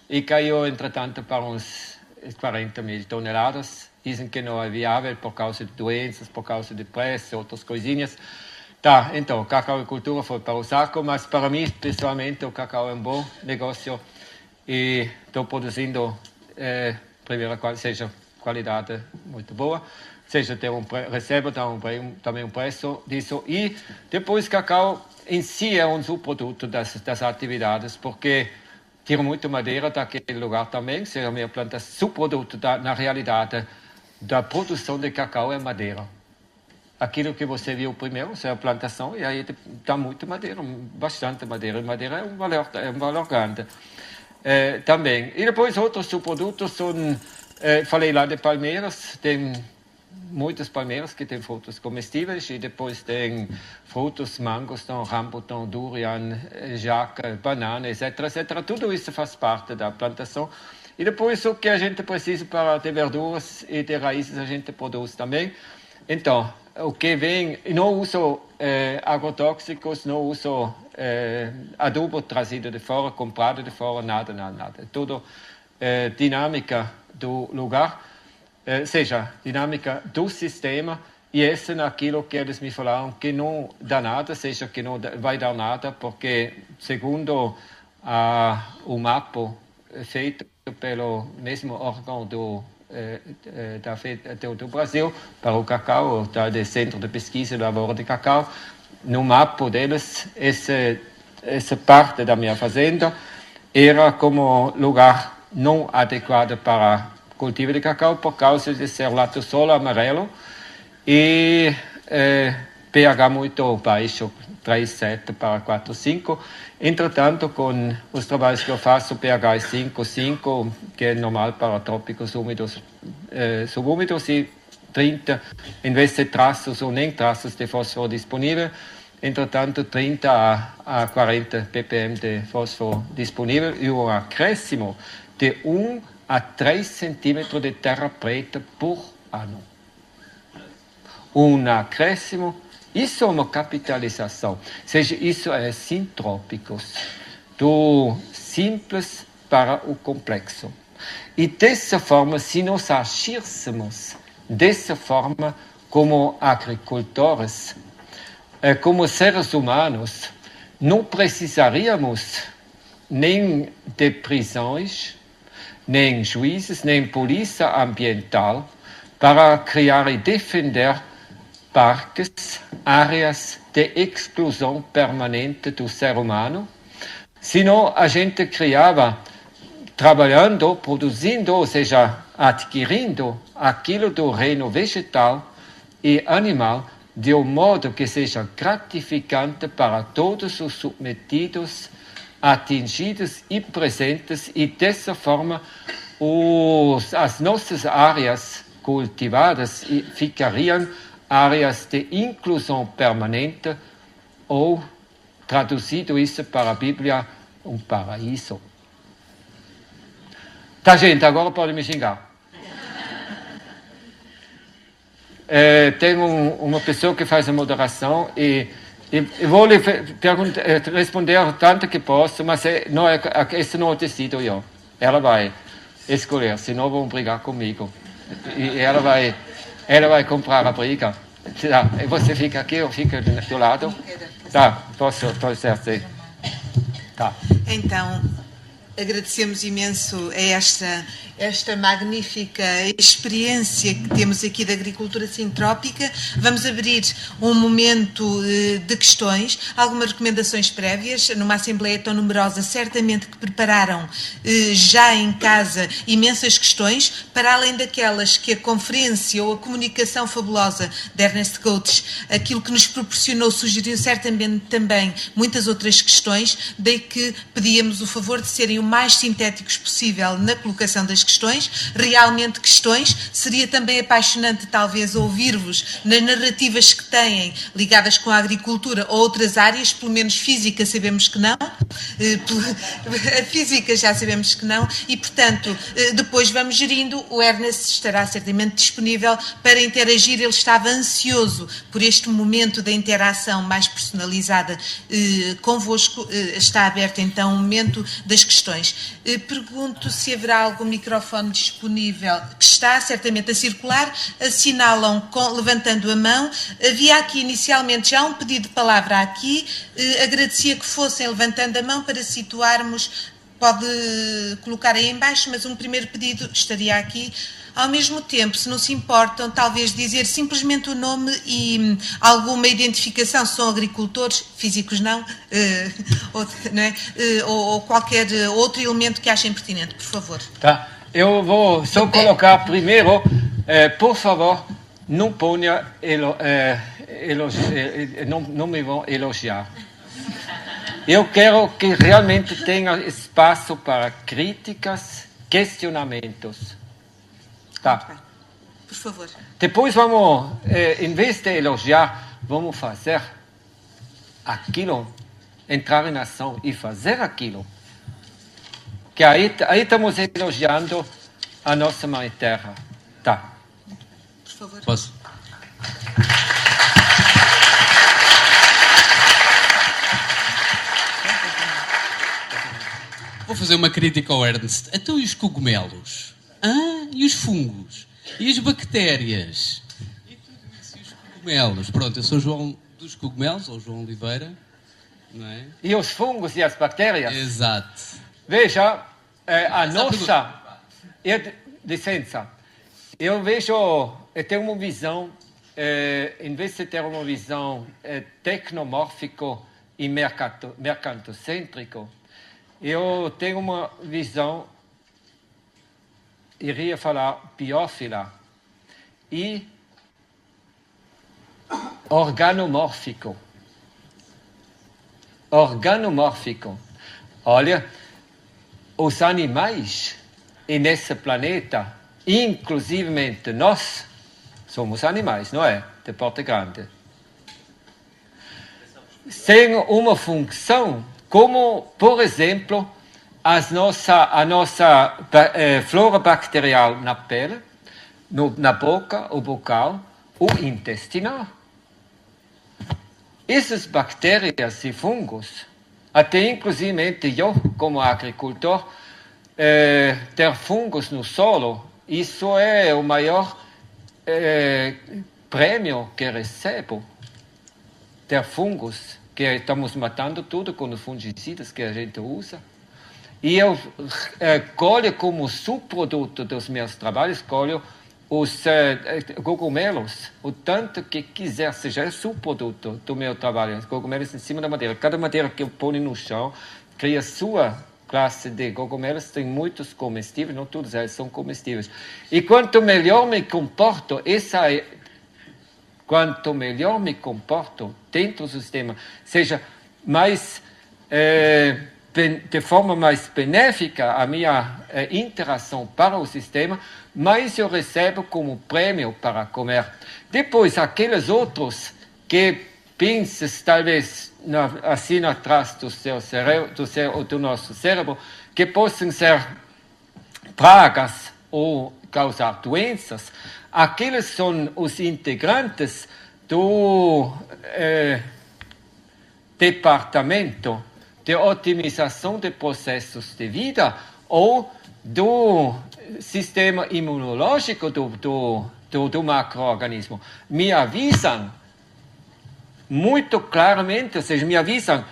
e caiu, entretanto, para uns 40.000 toneladas. Dizem que não é viável por causa de doenças, por causa de preço, outras coisinhas. Tá, então, a cacauicultura foi para o saco, mas para mim, pessoalmente, o cacau é um bom negócio e estou produzindo, seja qualidade muito boa, seja recebo também um preço disso. E depois, cacau em si é um subproduto das atividades, porque tiro muito madeira daquele lugar também, se a minha planta subproduto na realidade da produção de cacau é madeira. Aquilo que você viu primeiro é a plantação, e aí dá muito madeira, bastante madeira. E madeira é um valor grande também. E depois outros subprodutos são, falei lá de palmeiras, tem muitas palmeiras que têm frutos comestíveis, e depois tem frutos, mangostão, rambutão, durian, jaca, banana, etc, etc. Tudo isso faz parte da plantação. E depois o que a gente precisa para ter verduras e ter raízes a gente produz também. Então, o que vem, não uso agrotóxicos, não uso adubo trazido de fora, comprado de fora, nada. É tudo dinâmica do lugar, seja dinâmica do sistema e esse naquilo que eles me falaram que não dá nada, seja que não vai dar nada, porque segundo o mapa feito pelo mesmo órgão do Brasil para o cacau, do Centro de Pesquisa e Lavoura de Cacau, no mapa deles, essa parte da minha fazenda era como lugar não adequado para cultivo de cacau por causa de ser lato solo amarelo e pH muito baixo, 3,7 para 4,5. Entretanto, com os trabalhos que eu faço, pH é 5,5, que é normal para trópicos úmidos, subúmidos, e 30, em vez de traços ou nem traços de fósforo disponível. Entretanto, 30 a 40 ppm de fósforo disponível e um acréscimo de 1 a 3 centímetros de terra preta por ano. Um acréscimo, isso é uma capitalização. Ou seja, isso é sintrópicos, do simples para o complexo. E dessa forma, se nós agíssemos dessa forma como agricultores, como seres humanos, não precisaríamos nem de prisões, nem juízes, nem polícia ambiental para criar e defender parques, áreas de exclusão permanente do ser humano. Senão a gente criava, trabalhando, produzindo, ou seja, adquirindo aquilo do reino vegetal e animal, de um modo que seja gratificante para todos os submetidos, atingidos e presentes, e dessa forma as nossas áreas cultivadas ficariam áreas de inclusão permanente, ou, traduzido isso para a Bíblia, um paraíso. Tá, gente, agora pode me xingar. Tem uma pessoa que faz a moderação e vou lhe responder tanto que posso, mas esse não decido eu. Ela vai escolher, senão vão brigar comigo. E ela vai comprar a briga. Tá, você fica aqui ou fica do lado? Tá, posso certo. Tá. Então, agradecemos imenso a esta magnífica experiência que temos aqui da agricultura sintrópica. Vamos abrir um momento de questões, algumas recomendações prévias. Numa assembleia tão numerosa, certamente que prepararam já em casa imensas questões, para além daquelas que a conferência ou a comunicação fabulosa de Ernest Coates, aquilo que nos proporcionou, sugeriu certamente também muitas outras questões, daí que pedíamos o favor de serem o mais sintéticos possível na colocação das questões, realmente questões. Seria também apaixonante talvez ouvir-vos nas narrativas que têm ligadas com a agricultura ou outras áreas, pelo menos física sabemos que não, a física já sabemos que não, e portanto depois vamos gerindo. O Ernest estará certamente disponível para interagir, ele estava ansioso por este momento da interação mais personalizada convosco. Está aberto então o momento das questões. Pergunto se haverá algum microfone disponível, que está certamente a circular. Assinalam levantando a mão. Havia aqui inicialmente já um pedido de palavra aqui. Agradecia que fossem levantando a mão para situarmos. Pode colocar aí em baixo, mas um primeiro pedido estaria aqui. Ao mesmo tempo, se não se importam, talvez dizer simplesmente o nome e alguma identificação, se são agricultores, físicos não, ou qualquer outro elemento que achem pertinente, por favor. Tá. Eu vou só colocar primeiro, por favor, não ponha, não me vão elogiar. Eu quero que realmente tenha espaço para críticas, questionamentos. Tá. Por favor. Depois vamos, em vez de elogiar, vamos fazer aquilo, entrar em ação e fazer aquilo. Que aí estamos elogiando a nossa mãe terra. Tá. Por favor. Posso? Vou fazer uma crítica ao Ernst. Então e os cogumelos? E os fungos? E as bactérias? E tudo isso, e os cogumelos. Pronto, eu sou João dos cogumelos, ou João Oliveira, não é? E os fungos e as bactérias. Exato. Veja, a nossa... Licença. Eu tenho uma visão, em vez de ter uma visão tecnomórfico e mercantocêntrico, eu tenho uma visão, iria falar, biófila e organomórfico. Olha, os animais nesse planeta, inclusivemente nós, somos animais, não é? De porte grande. Tem uma função, como, por exemplo, a nossa flora bacterial na pele, na boca, o bucal, o intestinal. Essas bactérias e fungos, até inclusive eu, como agricultor, ter fungos no solo, isso é o maior prêmio que recebo. Ter fungos, que estamos matando tudo com os fungicidas que a gente usa. E eu colho como subproduto dos meus trabalhos, colho os cogumelos, o tanto que quiser, seja subproduto do meu trabalho, os cogumelos em cima da madeira. Cada madeira que eu ponho no chão cria sua classe de cogumelos, tem muitos comestíveis, não todos eles são comestíveis. E quanto melhor me comporto, quanto melhor me comporto dentro do sistema, seja mais, de forma mais benéfica a minha interação para o sistema, mais eu recebo como prêmio para comer. Depois, aqueles outros que pensas, talvez, assim atrás do seu cérebro, do nosso cérebro, que possam ser pragas ou causar doenças, aqueles são os integrantes do departamento de otimização de processos de vida ou do sistema imunológico do macroorganismo. Me avisam muito claramente, ou seja, me avisam,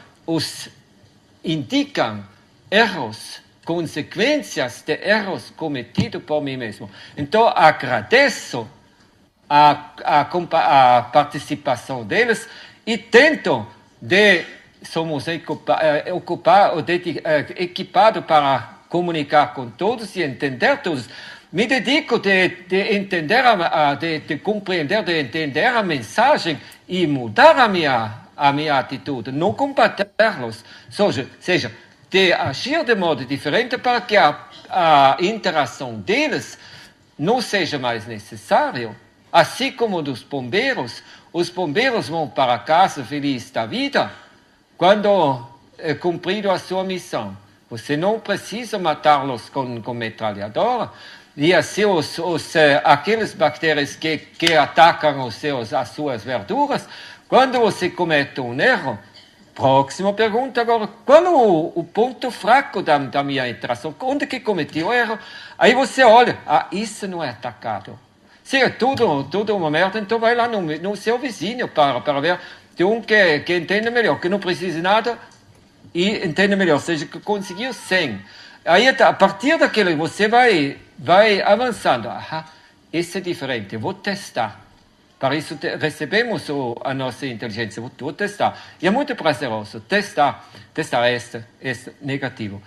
indicam erros, consequências de erros cometidos por mim mesmo. Então, agradeço a participação deles e tento somos equipados para comunicar com todos e entender todos. Me dedico de entender, de compreender, de entender a mensagem e mudar a minha atitude, não combatê-los, seja, de agir de modo diferente para que a interação deles não seja mais necessária. Assim como dos bombeiros, os bombeiros vão para casa felizes da vida quando cumprido a sua missão. Você não precisa matá-los com metralhadora. E assim, aquelas bactérias que atacam as suas verduras, quando você comete um erro, próxima pergunta agora, qual é o ponto fraco da minha interação? Onde que cometi o erro? Aí você olha, isso não é atacado. Se é tudo uma merda, então vai lá no seu vizinho para ver de um que entende melhor, que não precisa de nada e entende melhor, ou seja, que conseguiu 100. Aí, a partir daquele, você vai avançando. Isso é diferente, vou testar. Para isso, recebemos a nossa inteligência, vou testar. E é muito prazeroso testar este negativo.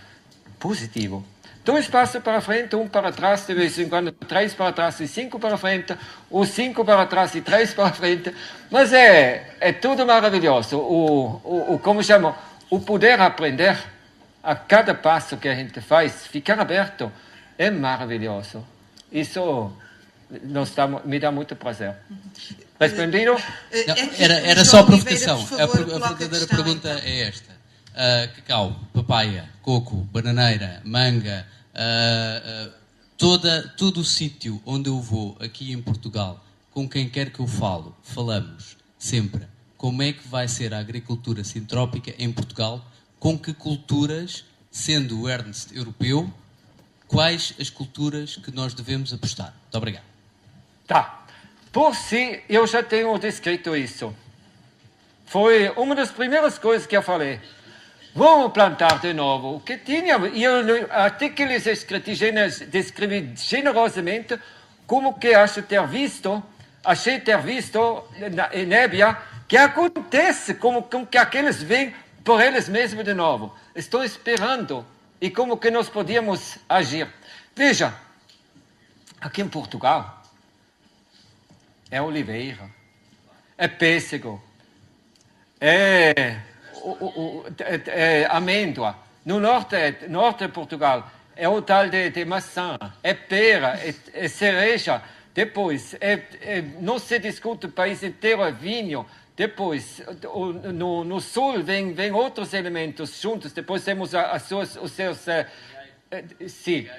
Positivo. 2 passos para frente, 1 para trás, de vez em quando 3 para trás e 5 para frente, ou 5 para trás e 3 para frente. Mas é tudo maravilhoso. Como chama? O poder aprender a cada passo que a gente faz, ficar aberto, é maravilhoso. Isso me dá muito prazer. Respondido? Não, era só a provocação. A verdadeira pergunta é esta. Cacau, papaya, coco, bananeira, manga, todo o sítio onde eu vou, aqui em Portugal, com quem quer que eu falamos sempre como é que vai ser a agricultura sintrópica em Portugal, com que culturas, sendo o Ernst europeu, quais as culturas que nós devemos apostar? Muito obrigado. Tá. por si, eu já tenho descrito isso. Foi uma das primeiras coisas que eu falei. Vamos plantar de novo. O que tinha, eu até que eles descrevi generosamente como que achei ter visto na Nébia, que acontece como que aqueles vêm por eles mesmos de novo. Estou esperando e como que nós podíamos agir. Veja, aqui em Portugal é oliveira, é pêssego, é amêndoa. No norte de Portugal é o tal de maçã, é pera, é cereja. Depois, não se discute o país inteiro, é vinho. Depois, no sul, vem outros elementos juntos. Depois temos os seus... sim,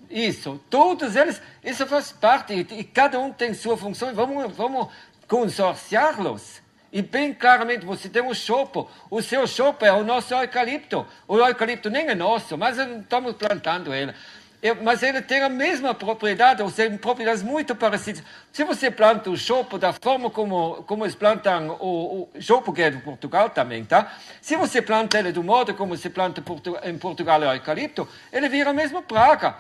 isso. Todos eles, isso faz parte. E cada um tem sua função. Vamos consorciá-los. E bem claramente, você tem um chopo. O seu chopo é o nosso eucalipto. O eucalipto nem é nosso, mas estamos plantando ele. Mas ele tem a mesma propriedade, ou seja, propriedades muito parecidas. Se você planta o chopo da forma como eles plantam o chopo, que é de Portugal também, tá? Se você planta ele do modo como se planta em Portugal o eucalipto, ele vira a mesma praga,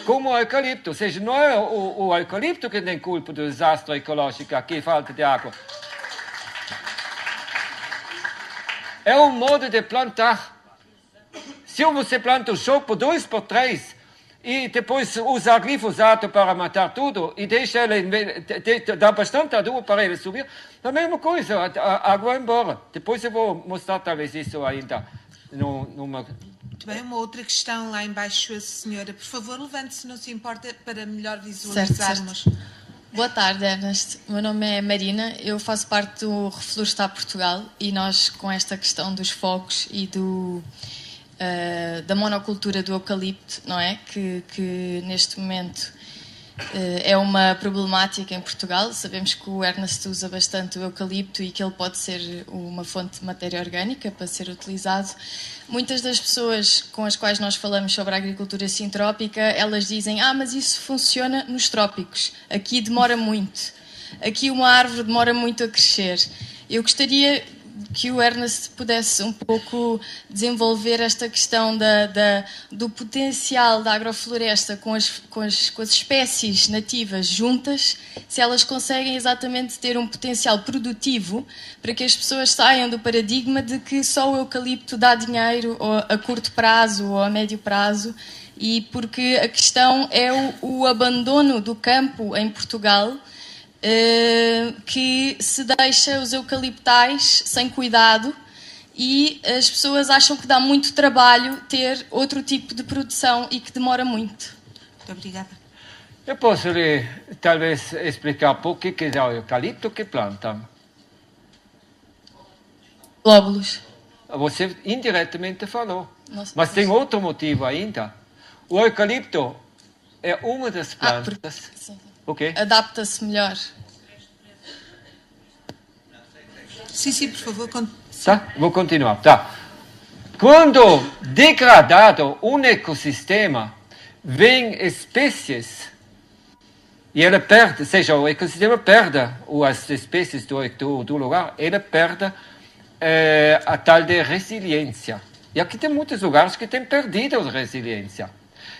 como o eucalipto. Ou seja, não é o eucalipto que tem culpa do desastre ecológico aqui, falta de água. É um modo de plantar. Se você planta o chopo 2 por 3 e depois usa glifosato para matar tudo e deixa ele, dá bastante adubo para ele subir, a mesma coisa, a água vai embora. Depois eu vou mostrar talvez isso ainda. Muito bem, uma outra questão lá embaixo, a senhora. Por favor, levante-se, não se importa, para melhor visualizarmos. Certo. Boa tarde, Ernest. O meu nome é Marina, eu faço parte do Reflorestar Portugal e nós, com esta questão dos fogos e da monocultura do eucalipto, não é? Que neste momento é uma problemática em Portugal. Sabemos que o Ernest usa bastante o eucalipto e que ele pode ser uma fonte de matéria orgânica para ser utilizado. Muitas das pessoas com as quais nós falamos sobre a agricultura sintrópica, elas dizem: mas isso funciona nos trópicos, aqui demora muito, aqui uma árvore demora muito a crescer. Eu gostaria que o Ernest pudesse um pouco desenvolver esta questão do potencial da agrofloresta com as espécies nativas juntas, se elas conseguem exatamente ter um potencial produtivo para que as pessoas saiam do paradigma de que só o eucalipto dá dinheiro ou a curto prazo ou a médio prazo, e porque a questão é o abandono do campo em Portugal, que se deixa os eucaliptais sem cuidado e as pessoas acham que dá muito trabalho ter outro tipo de produção e que demora muito. Muito obrigada. Eu posso lhe, talvez, explicar por que é o eucalipto que plantam. Glóbulos. Você indiretamente falou. Nossa, mas tem outro motivo ainda. O eucalipto é uma das plantas... Sim. Okay. Adapta-se melhor. Sim, por favor. Tá? Vou continuar. Tá. Quando degradado um ecossistema, vem espécies e ele perde, ou seja, o ecossistema perde as espécies do lugar, ele perde a tal de resiliência. E aqui tem muitos lugares que têm perdido a resiliência.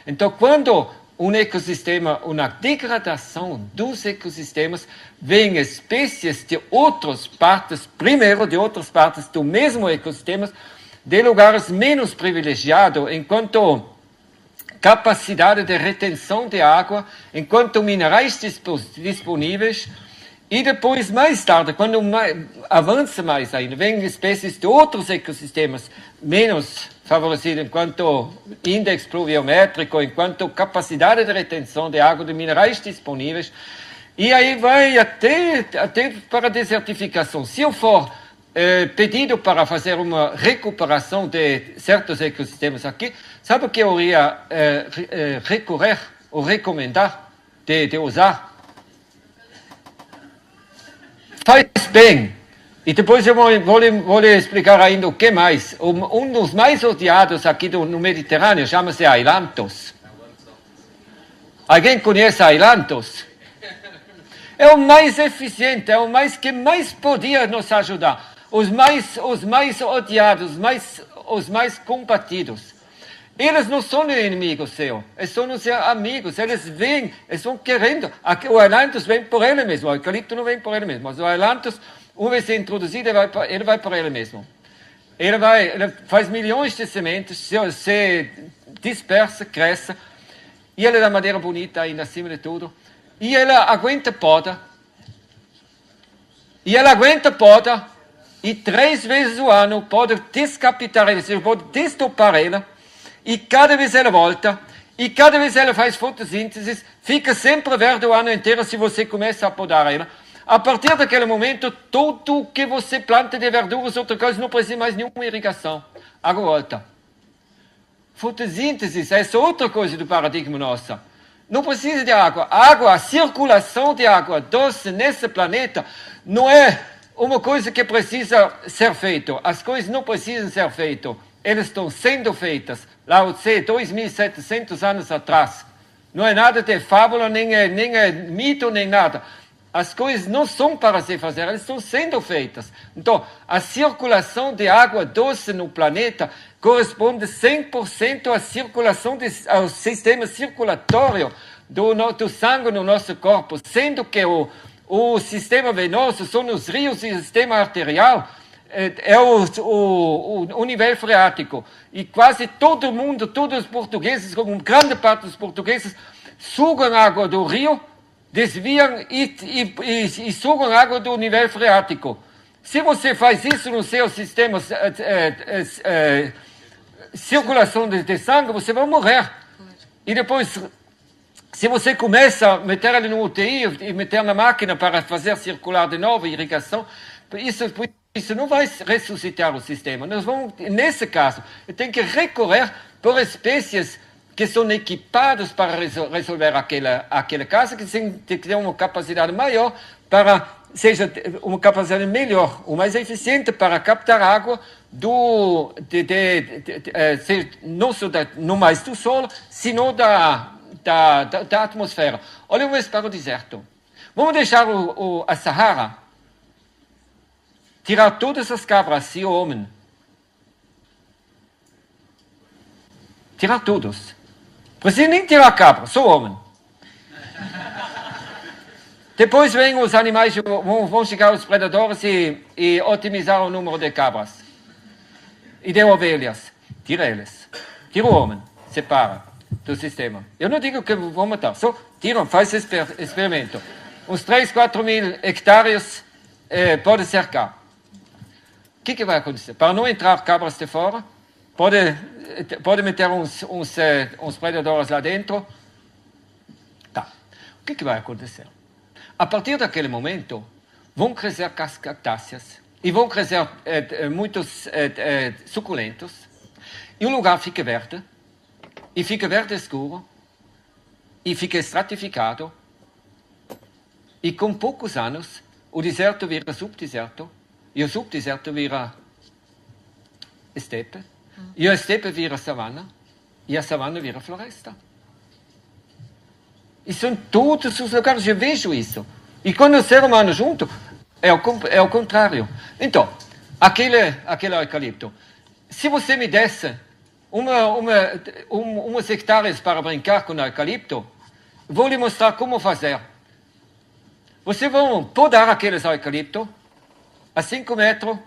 Então, quando um ecossistema, uma degradação dos ecossistemas, vem espécies de outras partes, primeiro de outras partes do mesmo ecossistema, de lugares menos privilegiados, enquanto capacidade de retenção de água, enquanto minerais disponíveis, e depois, mais tarde, quando avança mais ainda, vem espécies de outros ecossistemas menos favorecidos enquanto índice pluviométrico, enquanto capacidade de retenção de água, de minerais disponíveis, e aí vai até para a desertificação. Se eu for pedido para fazer uma recuperação de certos ecossistemas aqui, sabe o que eu iria recorrer ou recomendar de usar? Faz bem. E depois eu vou lhe explicar ainda o que mais. Um dos mais odiados aqui no Mediterrâneo chama-se ailanthus. Alguém conhece ailanthus? é o mais eficiente, é o mais que mais podia nos ajudar. Os mais odiados, os mais combatidos. Eles não são inimigos seus, eles são seus amigos, eles vêm, eles vão querendo. O Ailanthus vem por ele mesmo, o eucalipto não vem por ele mesmo, mas o Ailanthus, uma vez introduzido, ele vai por ele mesmo. Ele faz milhões de sementes, se dispersa, cresce, e ele dá madeira bonita ainda acima de tudo, e ele aguenta poda, e 3 vezes ao ano pode descapitar ele, você pode destopar ela, e cada vez ela volta, e cada vez ela faz fotossíntese, fica sempre verde o ano inteiro se você começa a podar ela. A partir daquele momento, tudo que você planta de verduras, outra coisa, não precisa mais nenhuma irrigação. Água volta. Fotossíntese, essa é outra coisa do paradigma nosso. Não precisa de água. A circulação de água doce nesse planeta não é uma coisa que precisa ser feita. As coisas não precisam ser feitas. Elas estão sendo feitas. Lao Tse, 2.700 anos atrás. Não é nada de fábula, nem é mito, nem nada. As coisas não são para se fazer, elas estão sendo feitas. Então, a circulação de água doce no planeta corresponde 100% à circulação ao sistema circulatório do sangue no nosso corpo, sendo que o sistema venoso são os rios e o sistema arterial, é o nível freático. E quase todo mundo, todos os portugueses, como grande parte dos portugueses, sugam água do rio, desviam e sugam água do nível freático. Se você faz isso no seu sistema circulação de sangue, você vai morrer. E depois, se você começa a meter ele no UTI e meter na máquina para fazer circular de novo, irrigação, isso não vai ressuscitar o sistema. Nós vamos, nesse caso, tem que recorrer por espécies que são equipados para resolver aquele caso, que tem que ter uma capacidade maior seja uma capacidade melhor, ou mais eficiente para captar água não mais do solo, senão da atmosfera. Olhamos para o deserto. Vamos deixar a Sahara, tirar todas as cabras, se o homem. Tirar todos. Precisa nem tirar a cabra, só o homem. Depois vêm os animais, vão chegar os predadores e otimizar o número de cabras. E de ovelhas. Tira eles. Tira o homem. Separa do sistema. Eu não digo que vão matar. Só tiram, faz esse experimento. Uns 3, 4 mil hectares pode cercar. O que vai acontecer? Para não entrar cabras de fora, pode meter uns predadores lá dentro. Tá. O que vai acontecer? A partir daquele momento, vão crescer cactáceas e vão crescer muitos suculentos, e o lugar fica verde escuro, e fica estratificado, e com poucos anos, o deserto vira subdeserto, e o subdeserto vira estepe, e a estepe vira savana, e a savana vira floresta. E são todos os lugares, eu vejo isso. E quando o ser humano junto, é o contrário. Então, aquele eucalipto, se você me desse umas hectares para brincar com o eucalipto, vou lhe mostrar como fazer. Você vai podar aqueles eucaliptos a 5 metros,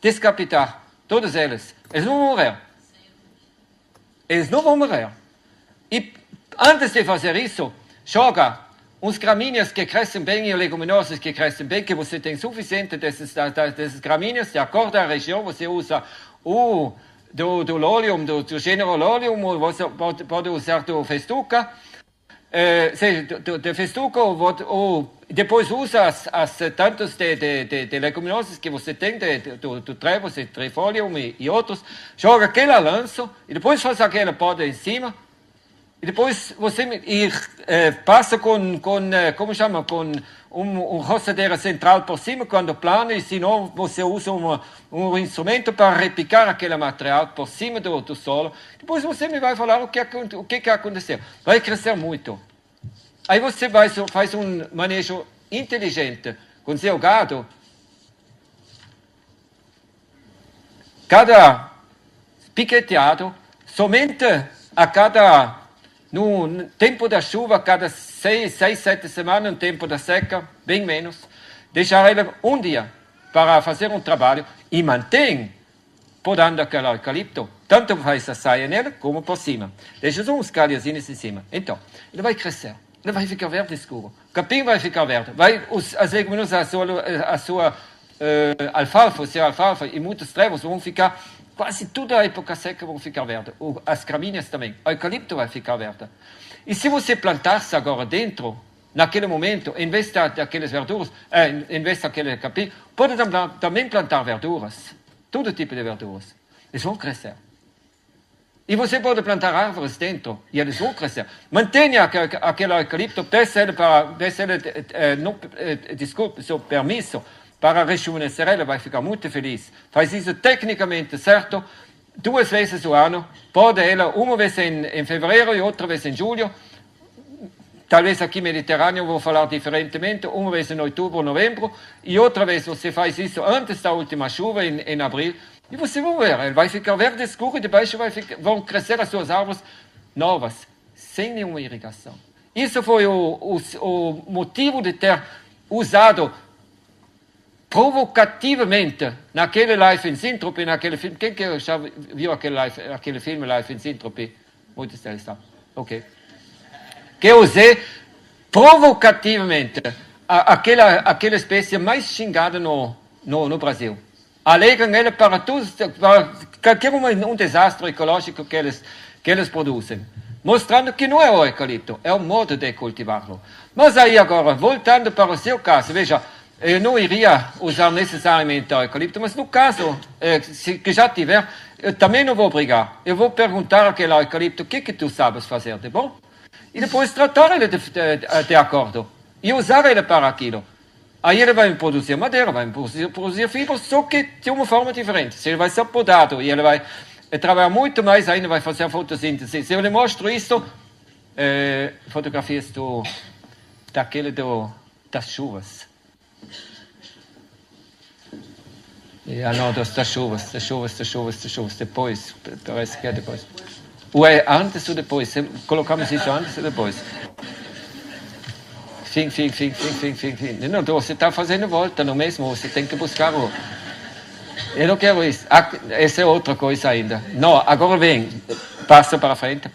descapitar todos eles. Eles não vão morrer. Eles não vão morrer. E antes de fazer isso, joga uns gramíneas que crescem bem e leguminosas que crescem bem, que você tem suficiente desses gramíneas, de acordo com a região, você usa do lolium, do gênero lolium, você pode usar do festuca, de festuca, ou depois usa as tantos de leguminosas que você tem, do trevos, de trifolium e outros, joga aquele lanço, e depois faz aquela poda em cima, e depois você passa com roçadeira central por cima quando plana, e senão você usa um instrumento para repicar aquele material por cima do solo. Depois você me vai falar o que aconteceu. Vai crescer muito. Aí você faz um manejo inteligente com seu gado. Cada piqueteado, somente a cada, no tempo da chuva, cada 6, 7 semanas, no tempo da seca, bem menos, deixar ele um dia para fazer um trabalho e mantém podando aquele eucalipto. Tanto faz a saia nele como por cima. Deixa só uns galhozinhos em cima. Então, ele vai crescer. Ele vai ficar verde escuro. O capim vai ficar verde. As leguminosas, a sua alfalfa, o seu alfalfa e muitos trevos vão ficar, quase toda a época seca vão ficar verde. As gramíneas também. O eucalipto vai ficar verde. E se você plantasse agora dentro, naquele momento, em vez daqueles verduras, em vez daquele capim, pode também plantar verduras. Todo tipo de verduras. Eles vão crescer. E você pode plantar árvores dentro e eles vão crescer. Mantenha aquele eucalipto, peça ele seu permisso para rejuvenescer, ele vai ficar muito feliz. Faz isso tecnicamente certo, 2 vezes ao ano. Pode ele uma vez em fevereiro e outra vez em julho. Talvez aqui no Mediterrâneo vou falar diferentemente, uma vez em outubro, novembro, e outra vez você faz isso antes da última chuva, em abril, e você vai ver, ele vai ficar verde escuro e debaixo vão crescer as suas árvores novas, sem nenhuma irrigação. Isso foi o motivo de ter usado provocativamente naquele Life in Syntropy, naquele filme. Quem que já viu aquele filme Life in Syntropy? Muitos deles estão. Ok. Que eu usei provocativamente aquela espécie mais xingada no Brasil. Alegam ele para todos, para qualquer um desastre ecológico que eles produzem. Mostrando que não é o eucalipto, é o modo de cultivá-lo. Mas aí agora, voltando para o seu caso, veja, eu não iria usar necessariamente o eucalipto, mas no caso que já tiver, eu também não vou brigar. Eu vou perguntar àquele eucalipto, o que tu sabes fazer, de bom? E depois tratar ele de acordo. E usar ele para aquilo. Aí ele vai produzir madeira, vai produzir fibras, só que de uma forma diferente. Se ele vai ser podado e ele vai trabalhar muito mais ainda, vai fazer fotossíntese. Se eu lhe mostro isso, fotografias das chuvas. Não, das chuvas, depois, parece que é depois. Ou é antes ou depois? Colocamos isso antes ou depois? Fim. Não, você está fazendo volta no mesmo, você tem que buscar o... Eu não quero isso. Essa é outra coisa ainda. Não, agora vem. Passa para frente.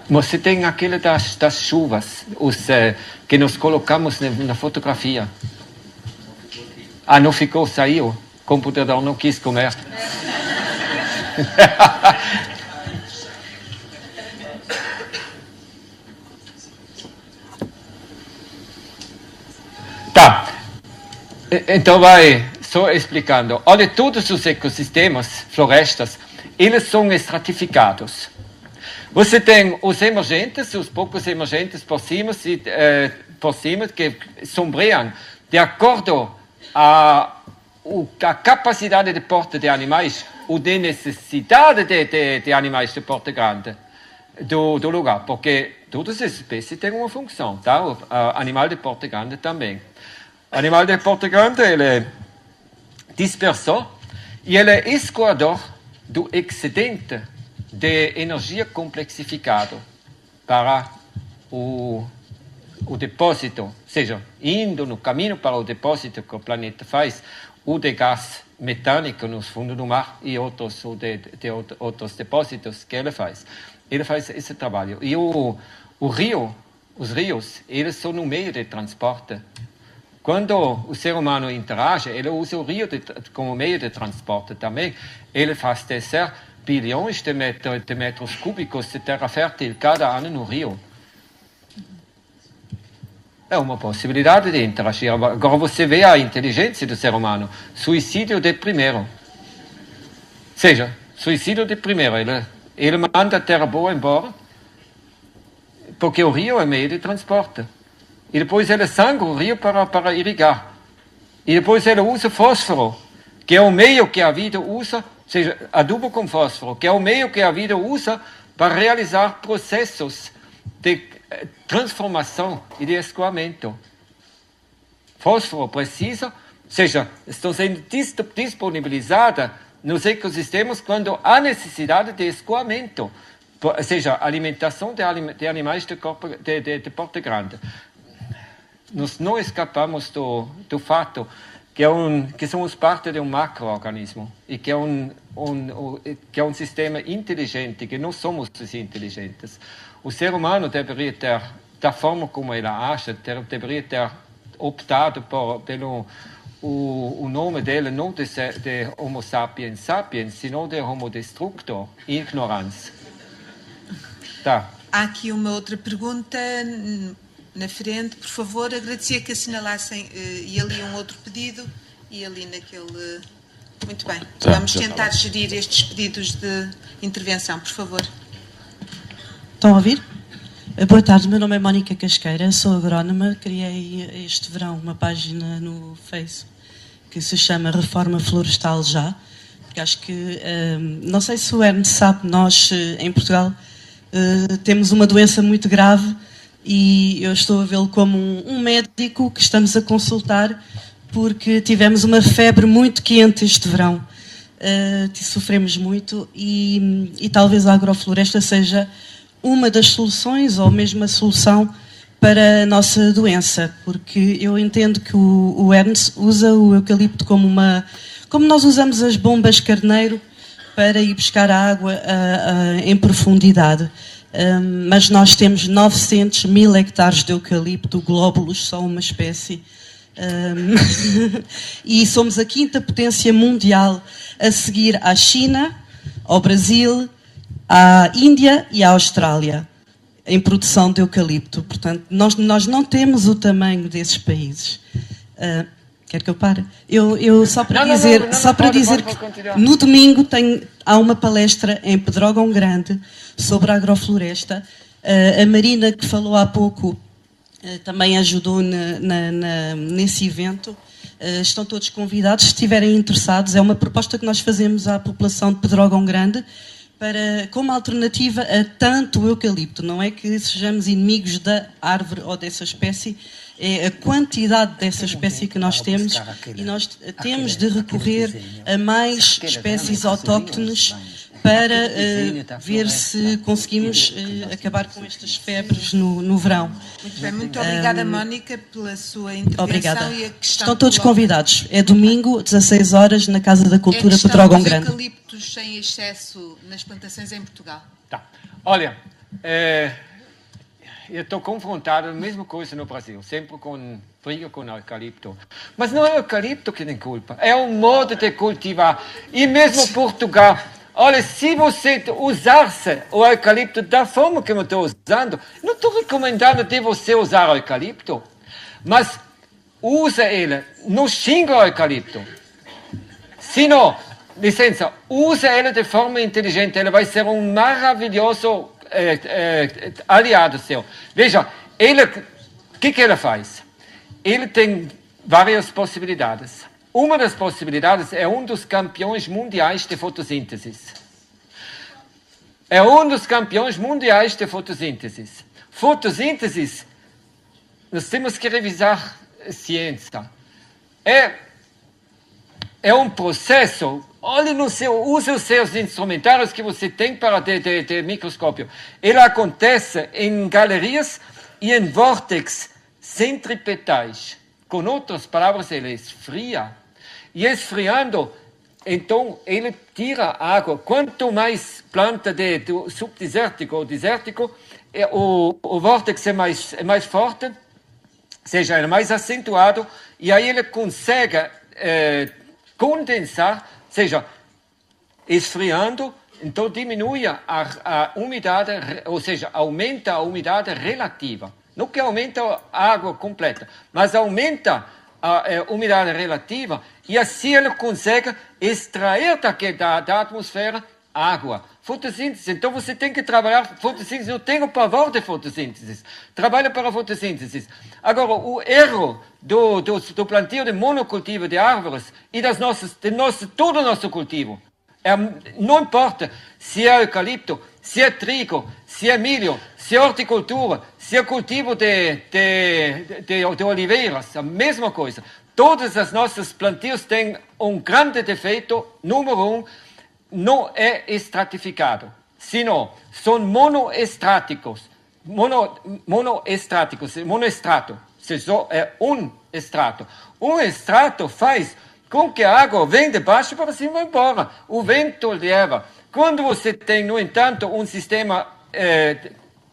Você tem aquele das chuvas, que nós colocamos na fotografia. Não ficou, saiu. O computador não quis comer. Tá. Então vai só explicando. Olha, todos os ecossistemas, florestas, eles são estratificados. Você tem os emergentes, os poucos emergentes por cima que sombream de acordo a capacidade de porte de animais ou de necessidade de animais de porte grande do lugar, porque todas as espécies têm uma função, tá? O animal de porte grande também. O animal de porte grande, ele é dispersor e ele é escoador do excedente de energia complexificado para o depósito, seja, indo no caminho para o depósito que o planeta faz, ou de gás metânico no fundo do mar e outros depósitos que ele faz. Ele faz esse trabalho. E os rios, eles são um meio de transporte. Quando o ser humano interage, ele usa o rio como meio de transporte também. Ele faz descer bilhões de metros cúbicos de terra fértil cada ano no rio. É uma possibilidade de interagir. Agora você vê a inteligência do ser humano. Suicídio de primeiro. Seja, suicídio de primeiro. Ele manda a terra boa embora, porque o rio é meio de transporte. E depois ele sangra o rio para irrigar. E depois ele usa fósforo, que é o meio que a vida usa seja, adubo com fósforo, que é o meio que a vida usa para realizar processos de transformação e de escoamento. Fósforo precisa, seja, estão sendo disponibilizadas nos ecossistemas quando há necessidade de escoamento, seja, alimentação de animais de porte grande. Nós não escapamos do fato que somos parte de um macro-organismo e que é um sistema inteligente, que não somos os inteligentes. O ser humano deveria ter, da forma como ele acha, deveria ter optado pelo o nome dele não de Homo sapiens sapiens, senão de Homo destructor, ignorância. Tá. Há aqui uma outra pergunta na frente, por favor, agradecia que assinalassem e ali um outro pedido e ali naquele... Muito bem, vamos tentar gerir estes pedidos de intervenção, por favor. Estão a ouvir? Boa tarde, meu nome é Mónica Casqueira, sou agrónoma, criei este verão uma página no Face que se chama Reforma Florestal Já, porque acho que, não sei se o Ernest sabe, nós em Portugal temos uma doença muito grave e eu estou a vê-lo como um médico que estamos a consultar porque tivemos uma febre muito quente este verão. Sofremos muito e talvez a agrofloresta seja uma das soluções ou mesmo a solução para a nossa doença, porque eu entendo que o Ernst usa o eucalipto como nós usamos as bombas carneiro para ir buscar a água em profundidade. Mas nós temos 900 mil hectares de eucalipto glóbulos, só uma espécie. E somos a 5ª potência mundial a seguir à China, ao Brasil, à Índia e à Austrália em produção de eucalipto. Portanto, nós não temos o tamanho desses países. Quer que eu pare? Eu só para dizer que no domingo há uma palestra em Pedrógão Grande sobre a agrofloresta. A Marina, que falou há pouco, também ajudou nesse evento. Estão todos convidados, se estiverem interessados. É uma proposta que nós fazemos à população de Pedrógão Grande como alternativa a tanto eucalipto. Não é que sejamos inimigos da árvore ou dessa espécie, é a quantidade dessa espécie que nós temos e nós temos de recorrer a mais espécies autóctones para ver se conseguimos acabar com estas febres no verão. Muito bem, muito obrigada, Mónica, pela sua intervenção. Obrigada. E a questão estão todos convidados. É domingo, 16 horas, na Casa da Cultura Pedrógão Grande. Eucaliptos sem excesso nas plantações em Portugal. Tá. Olha, eu estou confrontado, a mesma coisa no Brasil, sempre briga com o eucalipto. Mas não é o eucalipto que tem culpa, é o modo de cultivar. E mesmo Portugal... Olha, se você usasse o eucalipto da forma que eu estou usando, não estou recomendando de você usar o eucalipto, mas usa ele, não xinga o eucalipto. Se não, licença, usa ele de forma inteligente, ele vai ser um maravilhoso aliado seu. Veja, o que ele faz? Ele tem várias possibilidades. Uma das possibilidades é um dos campeões mundiais de fotossíntese. É um dos campeões mundiais de fotossíntese. Fotossíntese, nós temos que revisar a ciência. É um processo. Olhe use os seus instrumentários que você tem para de microscópio. Ele acontece em galerias e em vórtices centripetais. Com outras palavras, ele esfria. E esfriando, então, ele tira água. Quanto mais planta do subdesértico ou desértico, o vórtice é mais forte, ou seja, é mais acentuado, e aí ele consegue condensar, ou seja, esfriando, então diminui a umidade, ou seja, aumenta a umidade relativa. Não que aumenta a água completa, mas aumenta a umidade relativa e assim ele consegue extrair da atmosfera água. Fotossíntese, então você tem que trabalhar fotossíntese, não tem o pavor de fotossíntese, trabalha para a fotossíntese. Agora, o erro do plantio de monocultivo de árvores e todo o nosso cultivo, Não importa se é eucalipto, se é trigo, se é milho, se é horticultura, se é cultivo de oliveiras, a mesma coisa. Todas as nossas plantios têm um grande defeito, número um, não é estratificado, senão são monoestráticos. Monoestrato, se só é um extrato. Um extrato faz com que a água vem de baixo para cima e vai embora. O vento leva. Quando você tem, no entanto, um sistema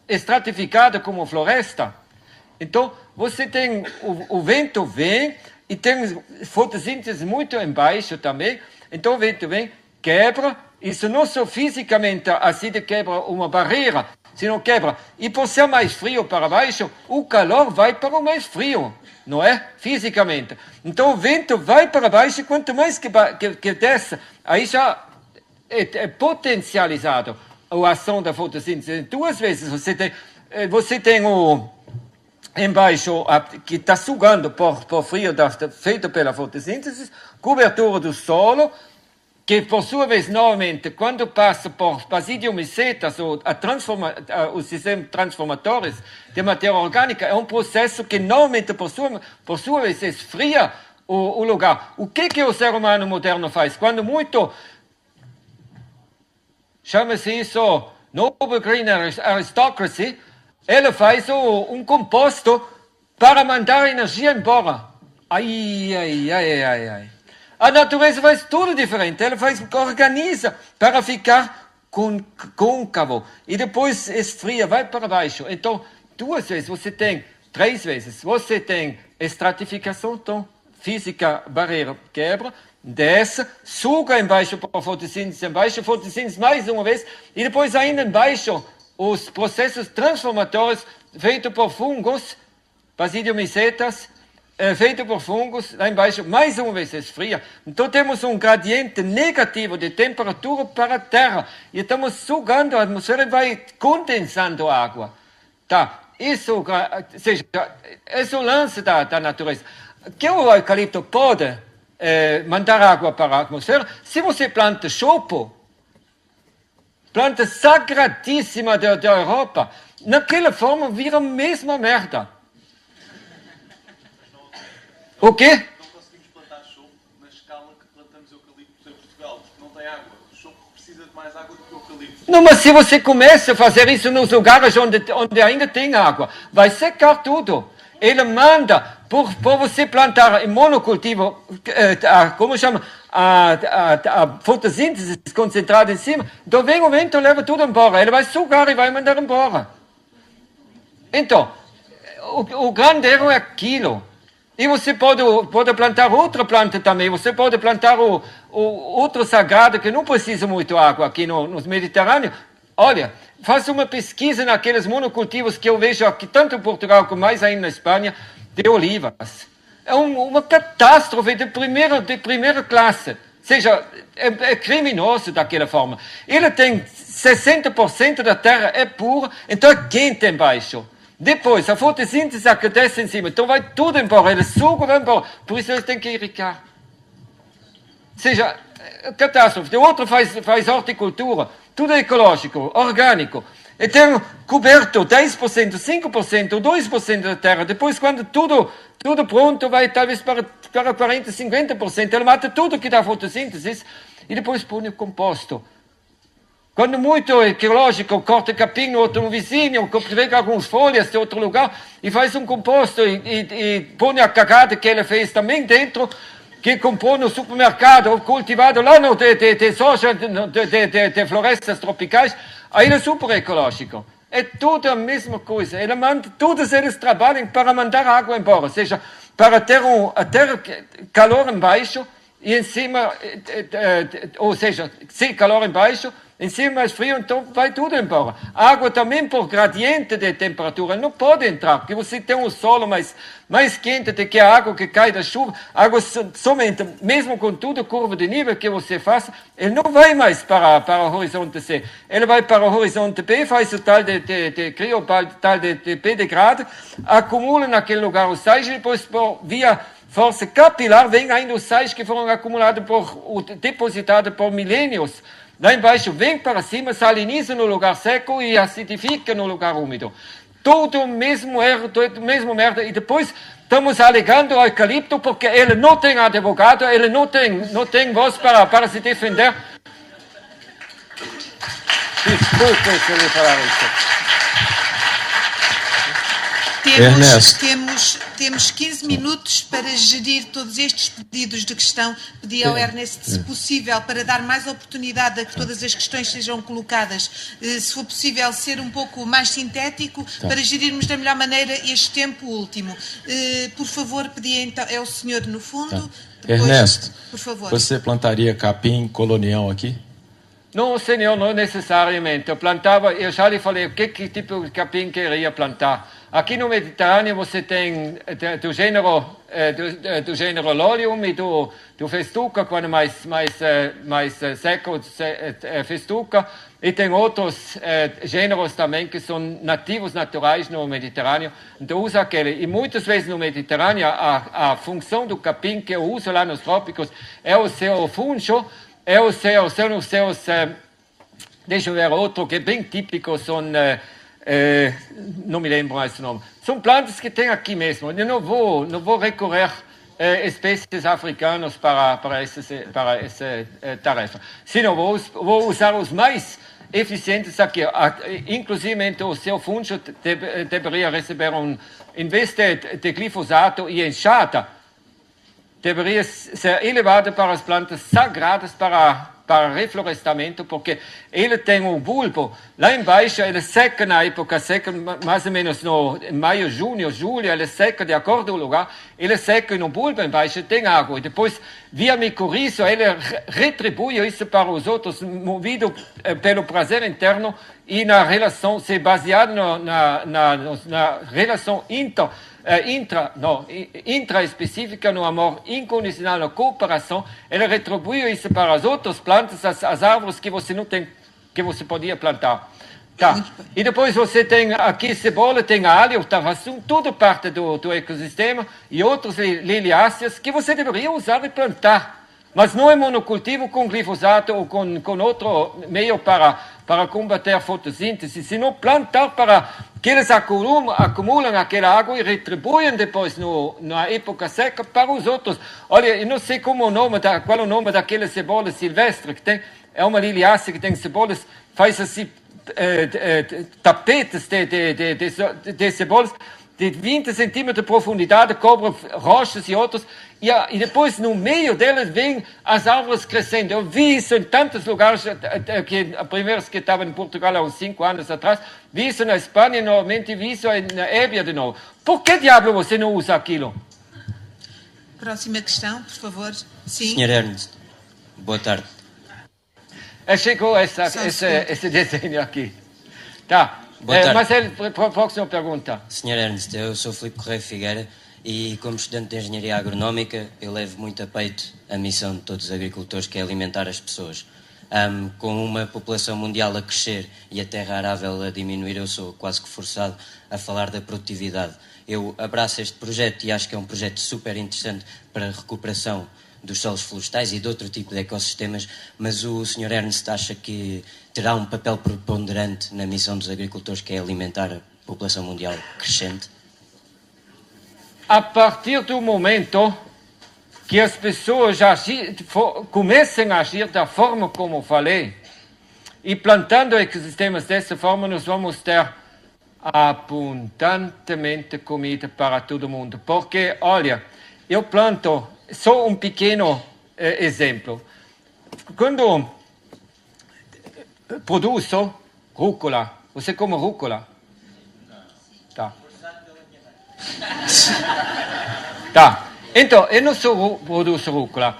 estratificado como floresta, então você tem o vento vem e tem fotossíntese muito embaixo também. Então o vento vem, quebra. Isso não só fisicamente assim quebra uma barreira, senão quebra. E por ser mais frio para baixo, o calor vai para o mais frio, não é? Fisicamente. Então o vento vai para baixo e quanto mais que desce, aí já é potencializado a ação da fotossíntese. Duas vezes você tem o embaixo que está sugando por frio feito pela fotossíntese, cobertura do solo, que por sua vez, novamente, quando passa por basidium e setas, os sistemas transformadores de matéria orgânica, é um processo que normalmente, por sua vez, esfria o lugar. O que o ser humano moderno faz? Quando muito, chama-se isso, Noble Green Aristocracy, ele faz um composto para mandar a energia embora. Ai. A natureza faz tudo diferente. Ela organiza para ficar côncavo. E depois esfria, vai para baixo. Então, duas vezes, três vezes, você tem estratificação, então, física, barreira, quebra, desce, suga embaixo por fotossíntese, embaixo, fotossíntese mais uma vez, e depois ainda embaixo, os processos transformadores feitos por fungos, basidium e setas, feito por fungos, lá embaixo, mais uma vez esfria. Então temos um gradiente negativo de temperatura para a Terra. E estamos sugando a atmosfera e vai condensando a água. Tá? Isso, seja, esse é o lance da natureza. Que o eucalipto pode mandar água para a atmosfera se você planta chopo, planta sagradíssima da Europa, naquela forma vira a mesma merda. O quê? Não conseguimos plantar choco na escala que plantamos eucalipto em Portugal, porque não tem água. O choco precisa de mais água do que o eucalipto. Não, mas se você começa a fazer isso nos lugares onde ainda tem água, vai secar tudo. Ele manda, por você plantar em monocultivo, como chama? A fotossíntese concentrada em cima, então vem o vento e leva tudo embora. Ele vai sugar e vai mandar embora. Então, o grande erro é aquilo. E você pode plantar outra planta também. Você pode plantar o outro sagrado que não precisa muito água aqui no Mediterrâneo. Olha, faça uma pesquisa naqueles monocultivos que eu vejo aqui, tanto em Portugal como mais ainda na Espanha, de olivas. É uma catástrofe de primeira classe. Ou seja, é criminoso daquela forma. Ele tem 60% da terra é pura, então é quente embaixo. Depois, a fotossíntese acontece em cima, então vai tudo embora, ele suga e vai embora. Por isso ele tem que irrigar. Ou seja, catástrofe. O outro faz horticultura, tudo ecológico, orgânico. E tem coberto 10%, 5%, 2% da terra. Depois, quando tudo pronto, vai talvez para 40%, 50%. Ele mata tudo que dá fotossíntese e depois põe o composto. Quando muito ecológico, corta capim no outro vizinho, pega algumas folhas de outro lugar e faz um composto e põe a cagada que ele fez também dentro, que comprou no supermercado, cultivado lá de soja, de florestas tropicais, aí é super ecológico. É tudo a mesma coisa. Todos eles trabalham para mandar água embora, ou seja, para ter calor embaixo e em cima, ou seja, sim, calor embaixo, em cima mais frio, então vai tudo embora. A água também por gradiente de temperatura não pode entrar, porque você tem um solo mais quente do que a água que cai da chuva. A água somente, mesmo com tudo curva de nível que você faça, ele não vai mais para o horizonte C. Ele vai para o horizonte B, faz o tal de cria o tal de P de grade, acumula naquele lugar o sais e depois via força capilar vem ainda os sais que foram acumulados depositados por milênios. Lá embaixo vem para cima, saliniza no lugar seco e acidifica no lugar úmido. Todo o mesmo erro, todo o mesmo merda. E depois estamos alegando ao eucalipto porque ele não tem advogado, ele não tem voz para se defender. Desculpe se eu falar isso. Temos 15 minutos para gerir todos estes pedidos de questão. Pedi ao Ernest, se possível, para dar mais oportunidade a que todas as questões sejam colocadas, se for possível, ser um pouco mais sintético, para gerirmos da melhor maneira este tempo último. Por favor, pedi então, é o senhor no fundo. Depois, Ernesto, por favor. Você plantaria capim colonial aqui? Não, senhor, não necessariamente. Eu já lhe falei que tipo de capim queria plantar. Aqui no Mediterrâneo você tem do gênero Lolium e do Festuca, quando mais seco, Festuca. E tem outros gêneros também que são nativos naturais no Mediterrâneo. Então usa aquele. E muitas vezes no Mediterrâneo a função do capim que eu uso lá nos trópicos é o seu funcho, deixa eu ver, outro que é bem típico, são, não me lembro mais o nome, são plantas que tem aqui mesmo. Eu não vou recorrer espécies africanas para essa tarefa. Senão vou usar os mais eficientes aqui. Inclusive o seu funcho deveria receber em vez de glifosato e enxada, deveria ser elevado para as plantas sagradas para reflorestamento, porque ele tem um bulbo. Lá embaixo ele seca na época seca, mais ou menos no maio, junho, julho, ele seca de acordo com o lugar, ele seca no bulbo embaixo, tem água. E depois, via micorizo, ele retribui isso para os outros, movido pelo prazer interno e na relação, se baseado na relação intra-específica, no amor incondicional, na cooperação, ele retribui isso para as outras plantas, as árvores que você não tem, que você podia plantar. Tá. E depois você tem aqui cebola, tem alho, tarassum, tudo parte do ecossistema, e outros liliáceas que você deveria usar e plantar. Mas não é monocultivo com glifosato ou com outro meio para combater a fotossíntese, senão plantar para que eles acumulam aquela água e retribuem depois na época seca para os outros. Olha, eu não sei qual é o nome daquela cebola silvestre que tem, é uma liliácea que tem cebolas, faz assim tapetes de cebolas de 20 centímetros de profundidade, cobre rochas e outros, e depois no meio delas vem as árvores crescendo. Eu vi isso em tantos lugares, a primeira vez que estava em Portugal há uns 5 anos atrás, vi isso na Espanha, normalmente vi isso na Ébia de novo. Por que diabo você não usa aquilo? Próxima questão, por favor. Sim. Sr. Ernest, boa tarde. Chegou esse desenho aqui. Tá. Mas próxima pergunta. Sr. Ernest, eu sou Filipe Correia Figueira e, como estudante de Engenharia Agronómica, eu levo muito a peito a missão de todos os agricultores, que é alimentar as pessoas. Com uma população mundial a crescer e a terra arável a diminuir, eu sou quase que forçado a falar da produtividade. Eu abraço este projeto e acho que é um projeto super interessante para a recuperação dos solos florestais e de outro tipo de ecossistemas, mas o Sr. Ernest acha que terá um papel preponderante na missão dos agricultores, que é alimentar a população mundial crescente? A partir do momento que as pessoas comecem a agir da forma como falei, e plantando ecossistemas dessa forma, nós vamos ter abundantemente comida para todo mundo. Porque, olha, eu planto só um pequeno exemplo. Quando produzo rúcula, você come rúcula? Tá. Tá. Então, eu não só produzo rúcula.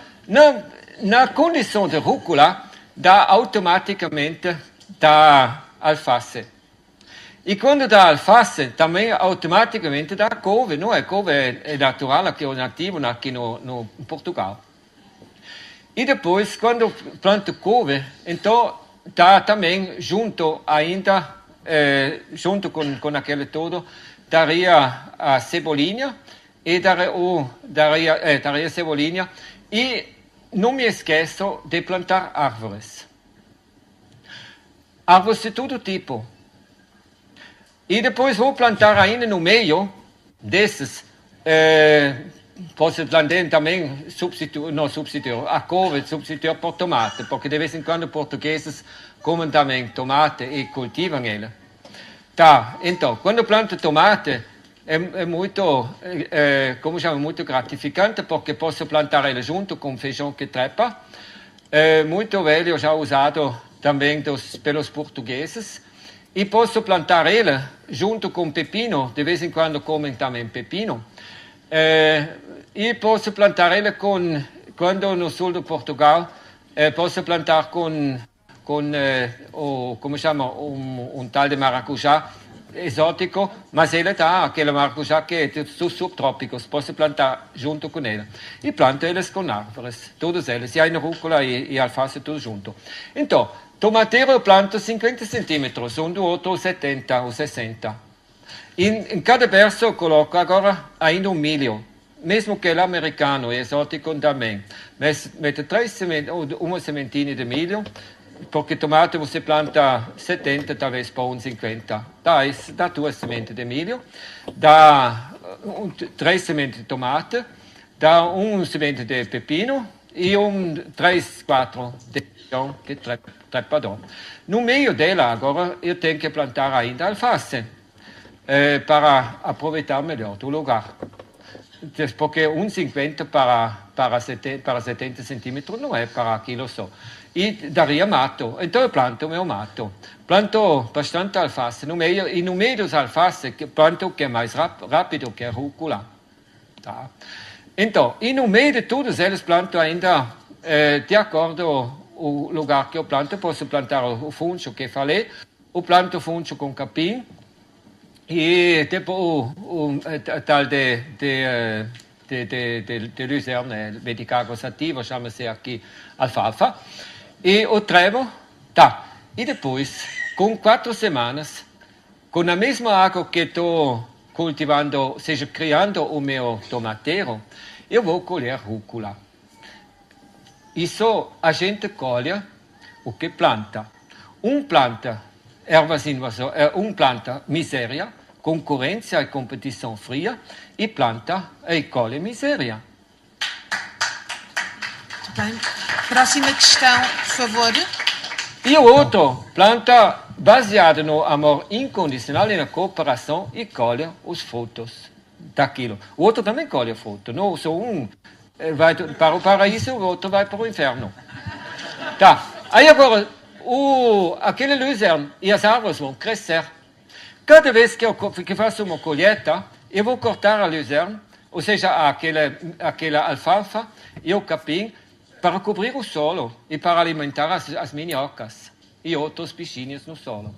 Na condição de rúcula, dá automaticamente alface. E quando dá alface, também automaticamente dá couve, não é? Couve é natural, aqui é nativo aqui no Portugal. E depois, quando planto couve, então dá também junto com aquele todo, daria a cebolinha e da Cebolinha, e não me esqueço de plantar árvores. Árvores de todo tipo. E depois vou plantar ainda no meio desses, posso plantar também, a couve, substituir por tomate, porque de vez em quando portugueses comem também tomate e cultivam ele. Tá, então, quando planto tomate, é muito, como chama, muito gratificante, porque posso plantar ele junto com feijão que trepa, muito velho, já usado também pelos portugueses, e posso plantar ele junto com pepino, de vez em quando comem também pepino, e posso plantar ele quando no sul de Portugal, posso plantar com como chama, tal de maracujá exótico, mas ele dá aquele maracujá que é dos subtrópicos, posso plantar junto com ele. E planto eles com árvores, todos eles, e aí rúcula e alface tudo junto. Então, tomateiro eu planto 50 centímetros, um do outro 70 ou 60. Em cada berço eu coloco agora ainda milho, mesmo que ele é americano e exótico também. Metto uma sementinha de milho, porque tomate você planta 70, talvez para 50. Dá 2 sementes de milho, dá 3 sementes de tomate, dá 1 semente de pepino e 3, 4 de feijão que trepador. No meio dela agora eu tenho que plantar ainda alface, para aproveitar melhor o lugar. Porque 1,50 para 70 centímetros não é para aquilo só. E daria mato. Então eu planto o meu mato. Planto bastante alface no meio, e no meio dos alfaces planto o que é mais rápido, que é rúcula. Tá? Então, e no meio de todos eles planto ainda, de acordo o lugar que eu planto, posso plantar o funcho que falei, eu planto funcho com capim, e depois o tal de luzerne, medicago sativa, chama-se aqui alfalfa. E o trevo, tá. E depois, com 4 semanas, com a mesma água que estou cultivando, ou seja, criando o meu tomateiro, eu vou colher rúcula. Isso a gente colhe o que planta. Planta ervas invasoras, planta miséria, concorrência e competição fria, e planta e colhe miséria. Bem. Próxima questão, por favor. E o outro planta baseado no amor incondicional e na cooperação e colhe os frutos daquilo. O outro também colhe fruto. Não só vai para o paraíso, o outro vai para o inferno. Tá. Aí agora, aquele luzerne e as árvores vão crescer. Cada vez que eu faço uma colheita, eu vou cortar a luzerne, ou seja, aquela alfalfa e o capim, para cobrir o solo e para alimentar as minhocas e outros bichinhos no solo.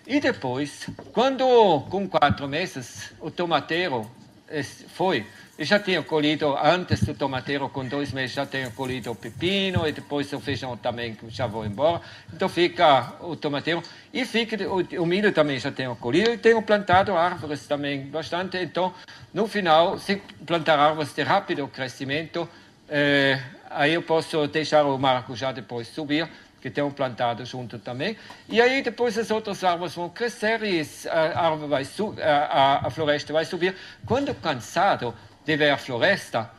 E depois, quando com 4 meses o tomateiro foi, eu já tinha colhido, antes do tomateiro, com 2 meses, já tenho colhido o pepino, e depois o feijão também, que já vou embora. Então fica o tomateiro, e fica o milho também já tenho colhido, e tenho plantado árvores também bastante. Então, no final, se plantar árvores de rápido crescimento, aí eu posso deixar o maracujá depois subir, que tenho plantado junto também. E aí depois as outras árvores vão crescer e a floresta vai subir. Quando cansado de ver a floresta,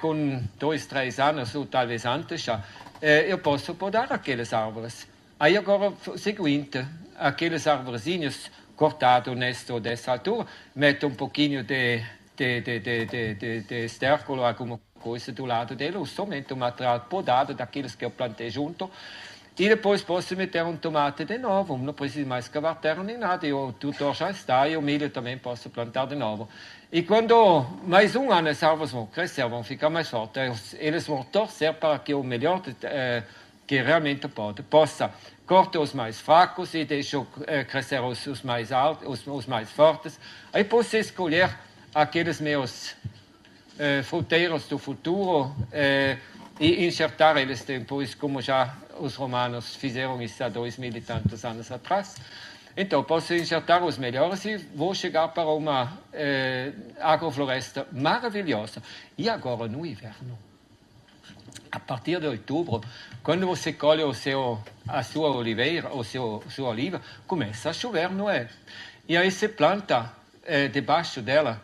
com 2, 3 anos ou talvez antes já, eu posso podar aquelas árvores. Aí agora o seguinte, aqueles arvorezinhos cortados dessa altura, meto um pouquinho de estérculo, alguma coisa do lado dele, ou somente o material podado daqueles que eu plantei junto, e depois posso meter um tomate de novo, não preciso mais cavar terra nem nada, e o tutor já está, e o milho também posso plantar de novo. E quando mais um ano as árvores vão crescer, vão ficar mais fortes, eles vão torcer para que o melhor que realmente possa cortar os mais fracos e deixar crescer os mais altos, os mais fortes. Aí posso escolher aqueles meus fruteiros do futuro e enxertar eles depois, como já os romanos fizeram isso há 2000 e tantos anos atrás. Então, posso injetar os melhores e vou chegar para uma agrofloresta maravilhosa. E agora, no inverno, a partir de outubro, quando você colhe a sua oliveira, sua oliva, começa a chover, não é? E aí você planta debaixo dela,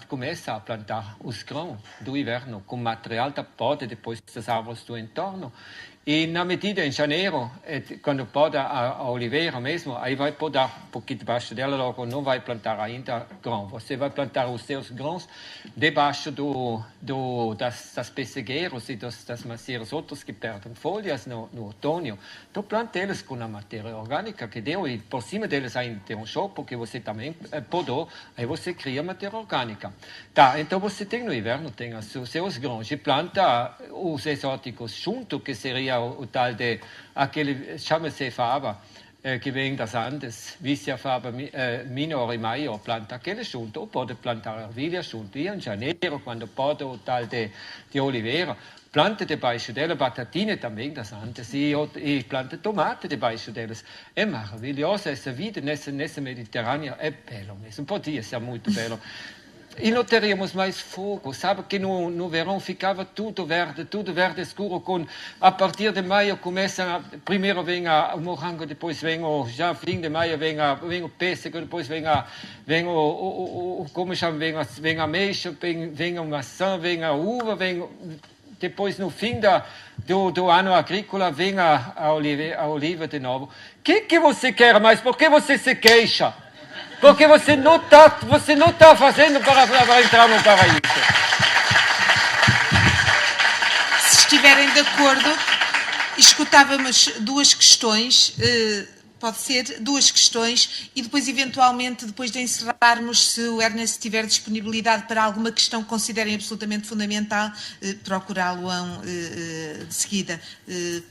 começa a plantar os grãos do inverno com material da poda depois das árvores do entorno. E na medida, em janeiro, quando poda a oliveira mesmo, aí vai podar, porque debaixo dela logo não vai plantar ainda grão. Você vai plantar os seus grãos debaixo das pessegueiras e das macieiras outras que perdem folhas no outono. Então planta eles com a matéria orgânica que deu e por cima deles ainda tem um chão, porque você também podou, aí você cria matéria orgânica. Tá, então você tem no inverno, tem os seus grãos e planta os exóticos junto, que seria o tal de aquele, chama-se fava, que vem das Andes, Vicia fava minor e maior, planta aquele junto, ou pode plantar ervilha junto. E em janeiro, quando pode o tal de oliveira, planta debaixo dela batatine também das Andes e planta tomate debaixo delas. É maravilhosa essa vida nessa Mediterrânea, é belo mesmo, podia ser muito belo. E não teríamos mais fogo, sabe que no verão ficava tudo verde escuro, a partir de maio primeiro vem o morango, depois vem já fim de maio vem o pêssego, depois vem a ameixa, vem a maçã, vem a uva, depois no fim do ano agrícola vem a oliva de novo. O que você quer mais? Por que você se queixa? Porque você não está fazendo para entrar no paraíso. Se estiverem de acordo, escutávamos duas questões, pode ser duas questões, e depois, eventualmente, depois de encerrarmos, se o Ernest tiver disponibilidade para alguma questão que considerem absolutamente fundamental, procurá-lo-ão de seguida.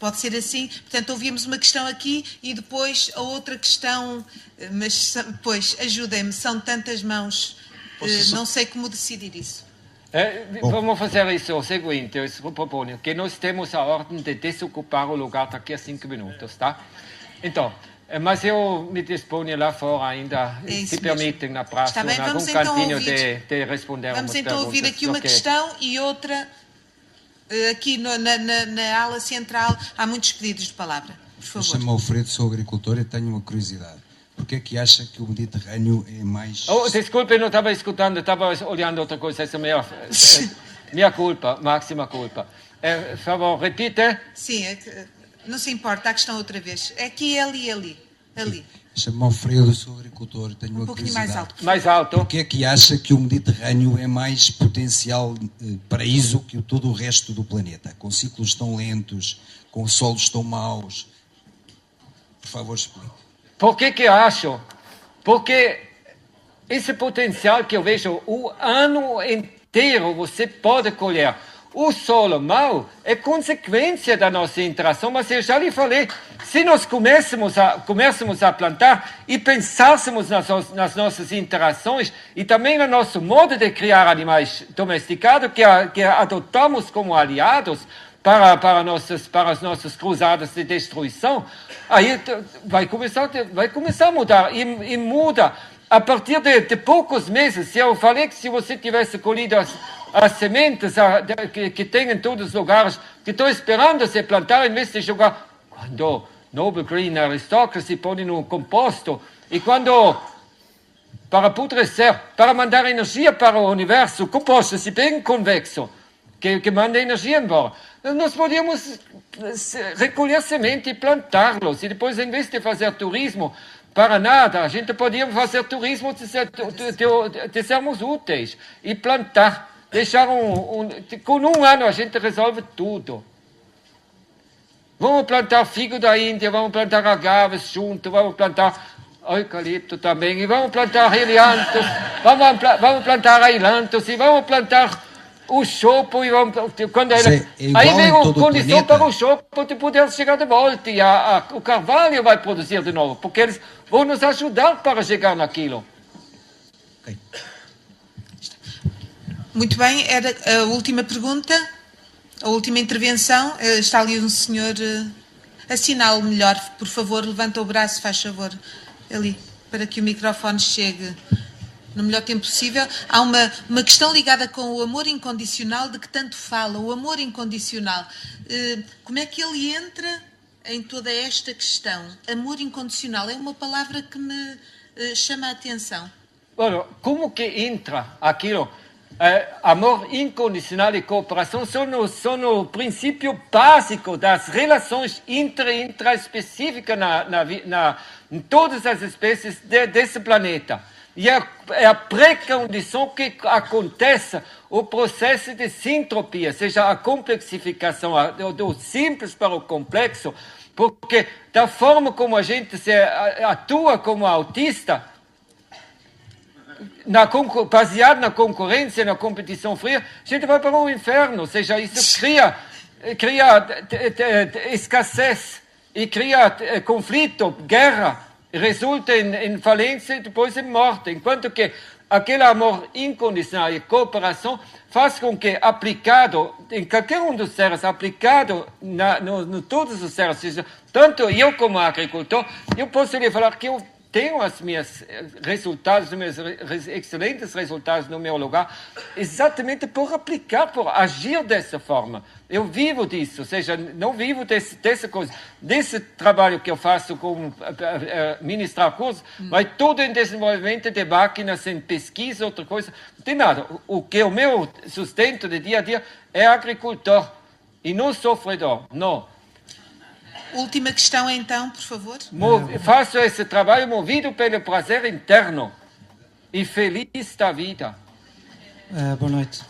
Pode ser assim? Portanto, ouvimos uma questão aqui e depois a outra questão, mas, pois, ajudem-me, são tantas mãos, não sei como decidir isso. Vamos fazer isso, o seguinte, eu proponho que nós temos a ordem de desocupar o lugar daqui a 5 minutos, tá? Então, mas eu me disponho lá fora ainda, se permitem, na praça, em algum cantinho de responder Vamos umas então perguntas. ouvir aqui uma questão e outra aqui na ala central. Há muitos pedidos de palavra, por favor. Chamo-me Alfredo, sou agricultor e tenho uma curiosidade. Por que é que acha que o Mediterrâneo é mais... Desculpe, não estava escutando, estava olhando outra coisa, essa é minha culpa, máxima culpa. Por favor, repita. Sim, não se importa, a questão outra vez. É aqui, ali. Chamo-me Alfredo, sou agricultor, tenho uma pouquinho curiosidade. Mais alto. Por que é que acha que o Mediterrâneo é mais potencial paraíso que todo o resto do planeta? Com ciclos tão lentos, com solos tão maus. Por favor, explique. Por que acho? Porque esse potencial que eu vejo o ano inteiro você pode colher. O solo mau é consequência da nossa interação, mas eu já lhe falei, se nós começássemos a plantar e pensássemos nas nossas interações e também no nosso modo de criar animais domesticados que adotamos como aliados para as nossas cruzadas de destruição, aí vai começar a mudar e muda. A partir de poucos meses, se eu falei que se você tivesse colhido as sementes que tem em todos os lugares, que estão esperando se plantar, em vez de jogar, quando Noble Green Aristocracy põe no composto, e quando, para apodrecer, para mandar energia para o universo, o composto é bem convexo, que manda energia embora. Nós podíamos recolher semente e plantá-los, e depois, em vez de fazer turismo, para nada, a gente podia fazer turismo de sermos úteis e plantar, deixar com um ano a gente resolve tudo. Vamos plantar figo da Índia, vamos plantar agaves junto, vamos plantar eucalipto também, e vamos plantar helianthus, vamos plantar ailanthus, e vamos plantar o chopo, e quando aí vem a condição para o chopo de poder chegar de volta, e o carvalho vai produzir de novo, porque eles vão nos ajudar para chegar naquilo. Okay. Muito bem, era a última pergunta, a última intervenção. Está ali um senhor, assinale melhor, por favor, levanta o braço, faz favor. Ali, para que o microfone chegue no melhor tempo possível. Há uma questão ligada com o amor incondicional, de que tanto fala, o amor incondicional. Como é que ele entra em toda esta questão? Amor incondicional é uma palavra que me chama a atenção. Bueno, como que entra aquilo? Amor incondicional e cooperação são o princípio básico das relações intraespecíficas em todas as espécies desse planeta. E é a pré-condição que acontece o processo de sintropia, seja a complexificação do simples para o complexo, porque da forma como a gente atua como autista, baseado na concorrência, na competição fria, a gente vai para o inferno. Ou seja, isso cria escassez e cria conflito, guerra, resulta em falência e depois em morte. Enquanto que aquele amor incondicional e cooperação faz com que, aplicado em qualquer um dos seres, aplicado no todos os seres, seja, tanto eu como agricultor, eu posso lhe falar que eu tenho os meus excelentes resultados no meu lugar, exatamente por aplicar, por agir dessa forma. Eu vivo disso, ou seja, não vivo dessa coisa, desse trabalho que eu faço como ministrar cursos, mas todo em desenvolvimento de máquinas, em pesquisa, outra coisa, não tem nada. O que é o meu sustento de dia a dia é agricultor e não sofredor, não. Última questão, então, por favor. Faço esse trabalho movido pelo prazer interno e feliz da vida. Boa noite.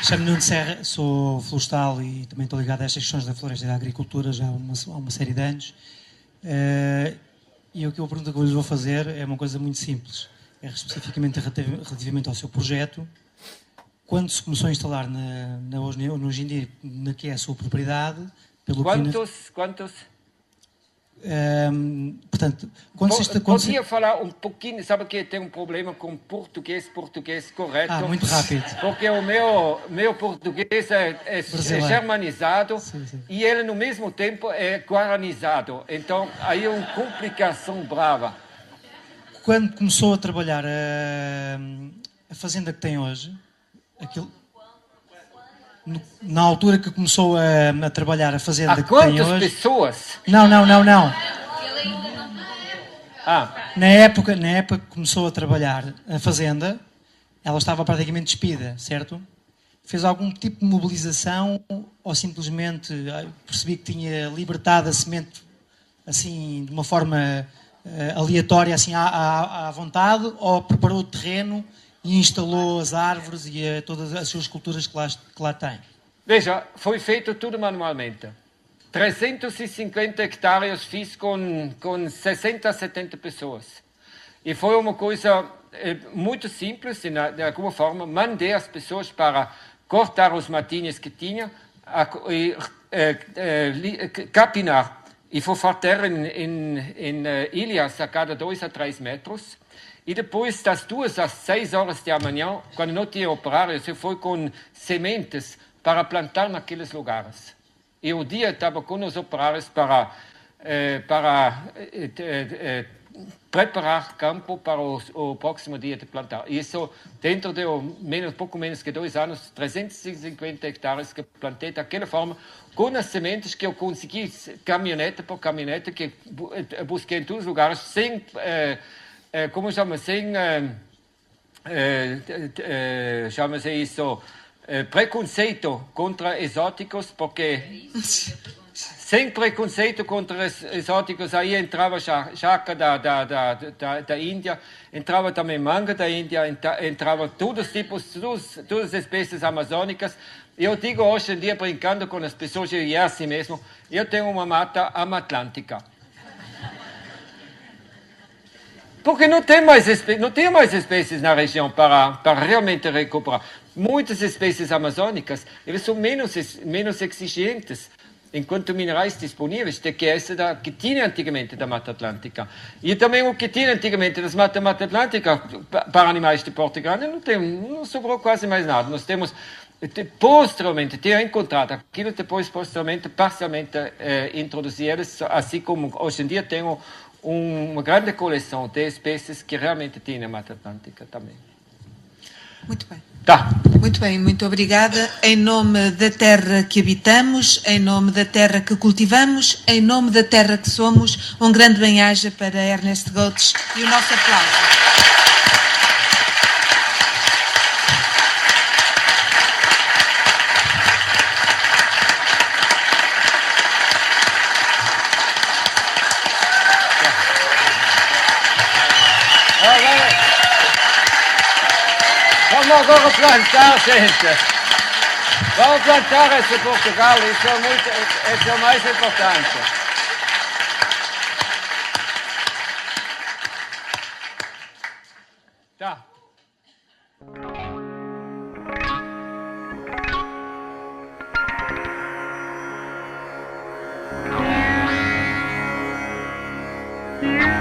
Chamo-me Nuno Serra, sou florestal e também estou ligado a estas questões da floresta e da agricultura já há uma série de anos. E a pergunta que eu lhes vou fazer é uma coisa muito simples. É especificamente relativamente ao seu projeto. Quando se começou a instalar hoje em dia, na que é a sua propriedade... Quantos? Portanto, podia falar um pouquinho, sabe que tem um problema com português correto. Muito rápido. Porque o meu português é germanizado, sim. E ele, no mesmo tempo, é guaranizado. Então, aí é uma complicação brava. Quando começou a trabalhar a fazenda que tem hoje... Na altura que começou a trabalhar a fazenda que tem hoje... Há quantas pessoas? Não. Na época que começou a trabalhar a fazenda, ela estava praticamente despida, certo? Fez algum tipo de mobilização ou simplesmente percebi que tinha libertado a semente assim, de uma forma aleatória, assim, à vontade, ou preparou o terreno e instalou as árvores e todas as suas culturas que lá tem? Veja, foi feito tudo manualmente. 350 hectares fiz com 60, 70 pessoas. E foi uma coisa muito simples, de alguma forma. Mandei as pessoas para cortar os matinhos que tinha e capinar e forfater em ilhas a cada 2 a 3 metros. E depois, das 2 às 6 horas da manhã, quando não tinha operários, eu fui com sementes para plantar naqueles lugares. E o dia estava com os operários para preparar campo para o próximo dia de plantar. Isso, dentro de pouco menos que 2 anos, 350 hectares que plantei daquela forma, com as sementes que eu consegui, caminhonete por caminhonete, que busquei em todos os lugares, sem... como chama-se isso, preconceito contra exóticos, porque sem preconceito contra exóticos, aí entrava jaca da Índia, entrava também manga da Índia, entrava todos os tipos, todas as espécies amazônicas. Eu digo hoje em dia, brincando com as pessoas, e é assim mesmo, eu tenho uma mata amatlântica. Porque não tem mais espécies na região para realmente recuperar. Muitas espécies amazônicas, eles são menos exigentes enquanto minerais disponíveis do que essa que tinha antigamente da Mata Atlântica. E também o que tinha antigamente das Mata Atlântica para animais de porte grande, não sobrou quase mais nada. Nós temos posteriormente ter encontrado aquilo, depois posteriormente parcialmente introduzir eles, assim como hoje em dia tenho uma grande coleção de espécies que realmente tem na Mata Atlântica também. Muito bem. Tá. Muito bem, muito obrigada. Em nome da terra que habitamos, em nome da terra que cultivamos, em nome da terra que somos, um grande bem-aja para Ernest Goetz e o nosso aplauso. Vamos agora plantar, gente. Vamos plantar esse Portugal, isso é o mais importante. Tá. Yeah.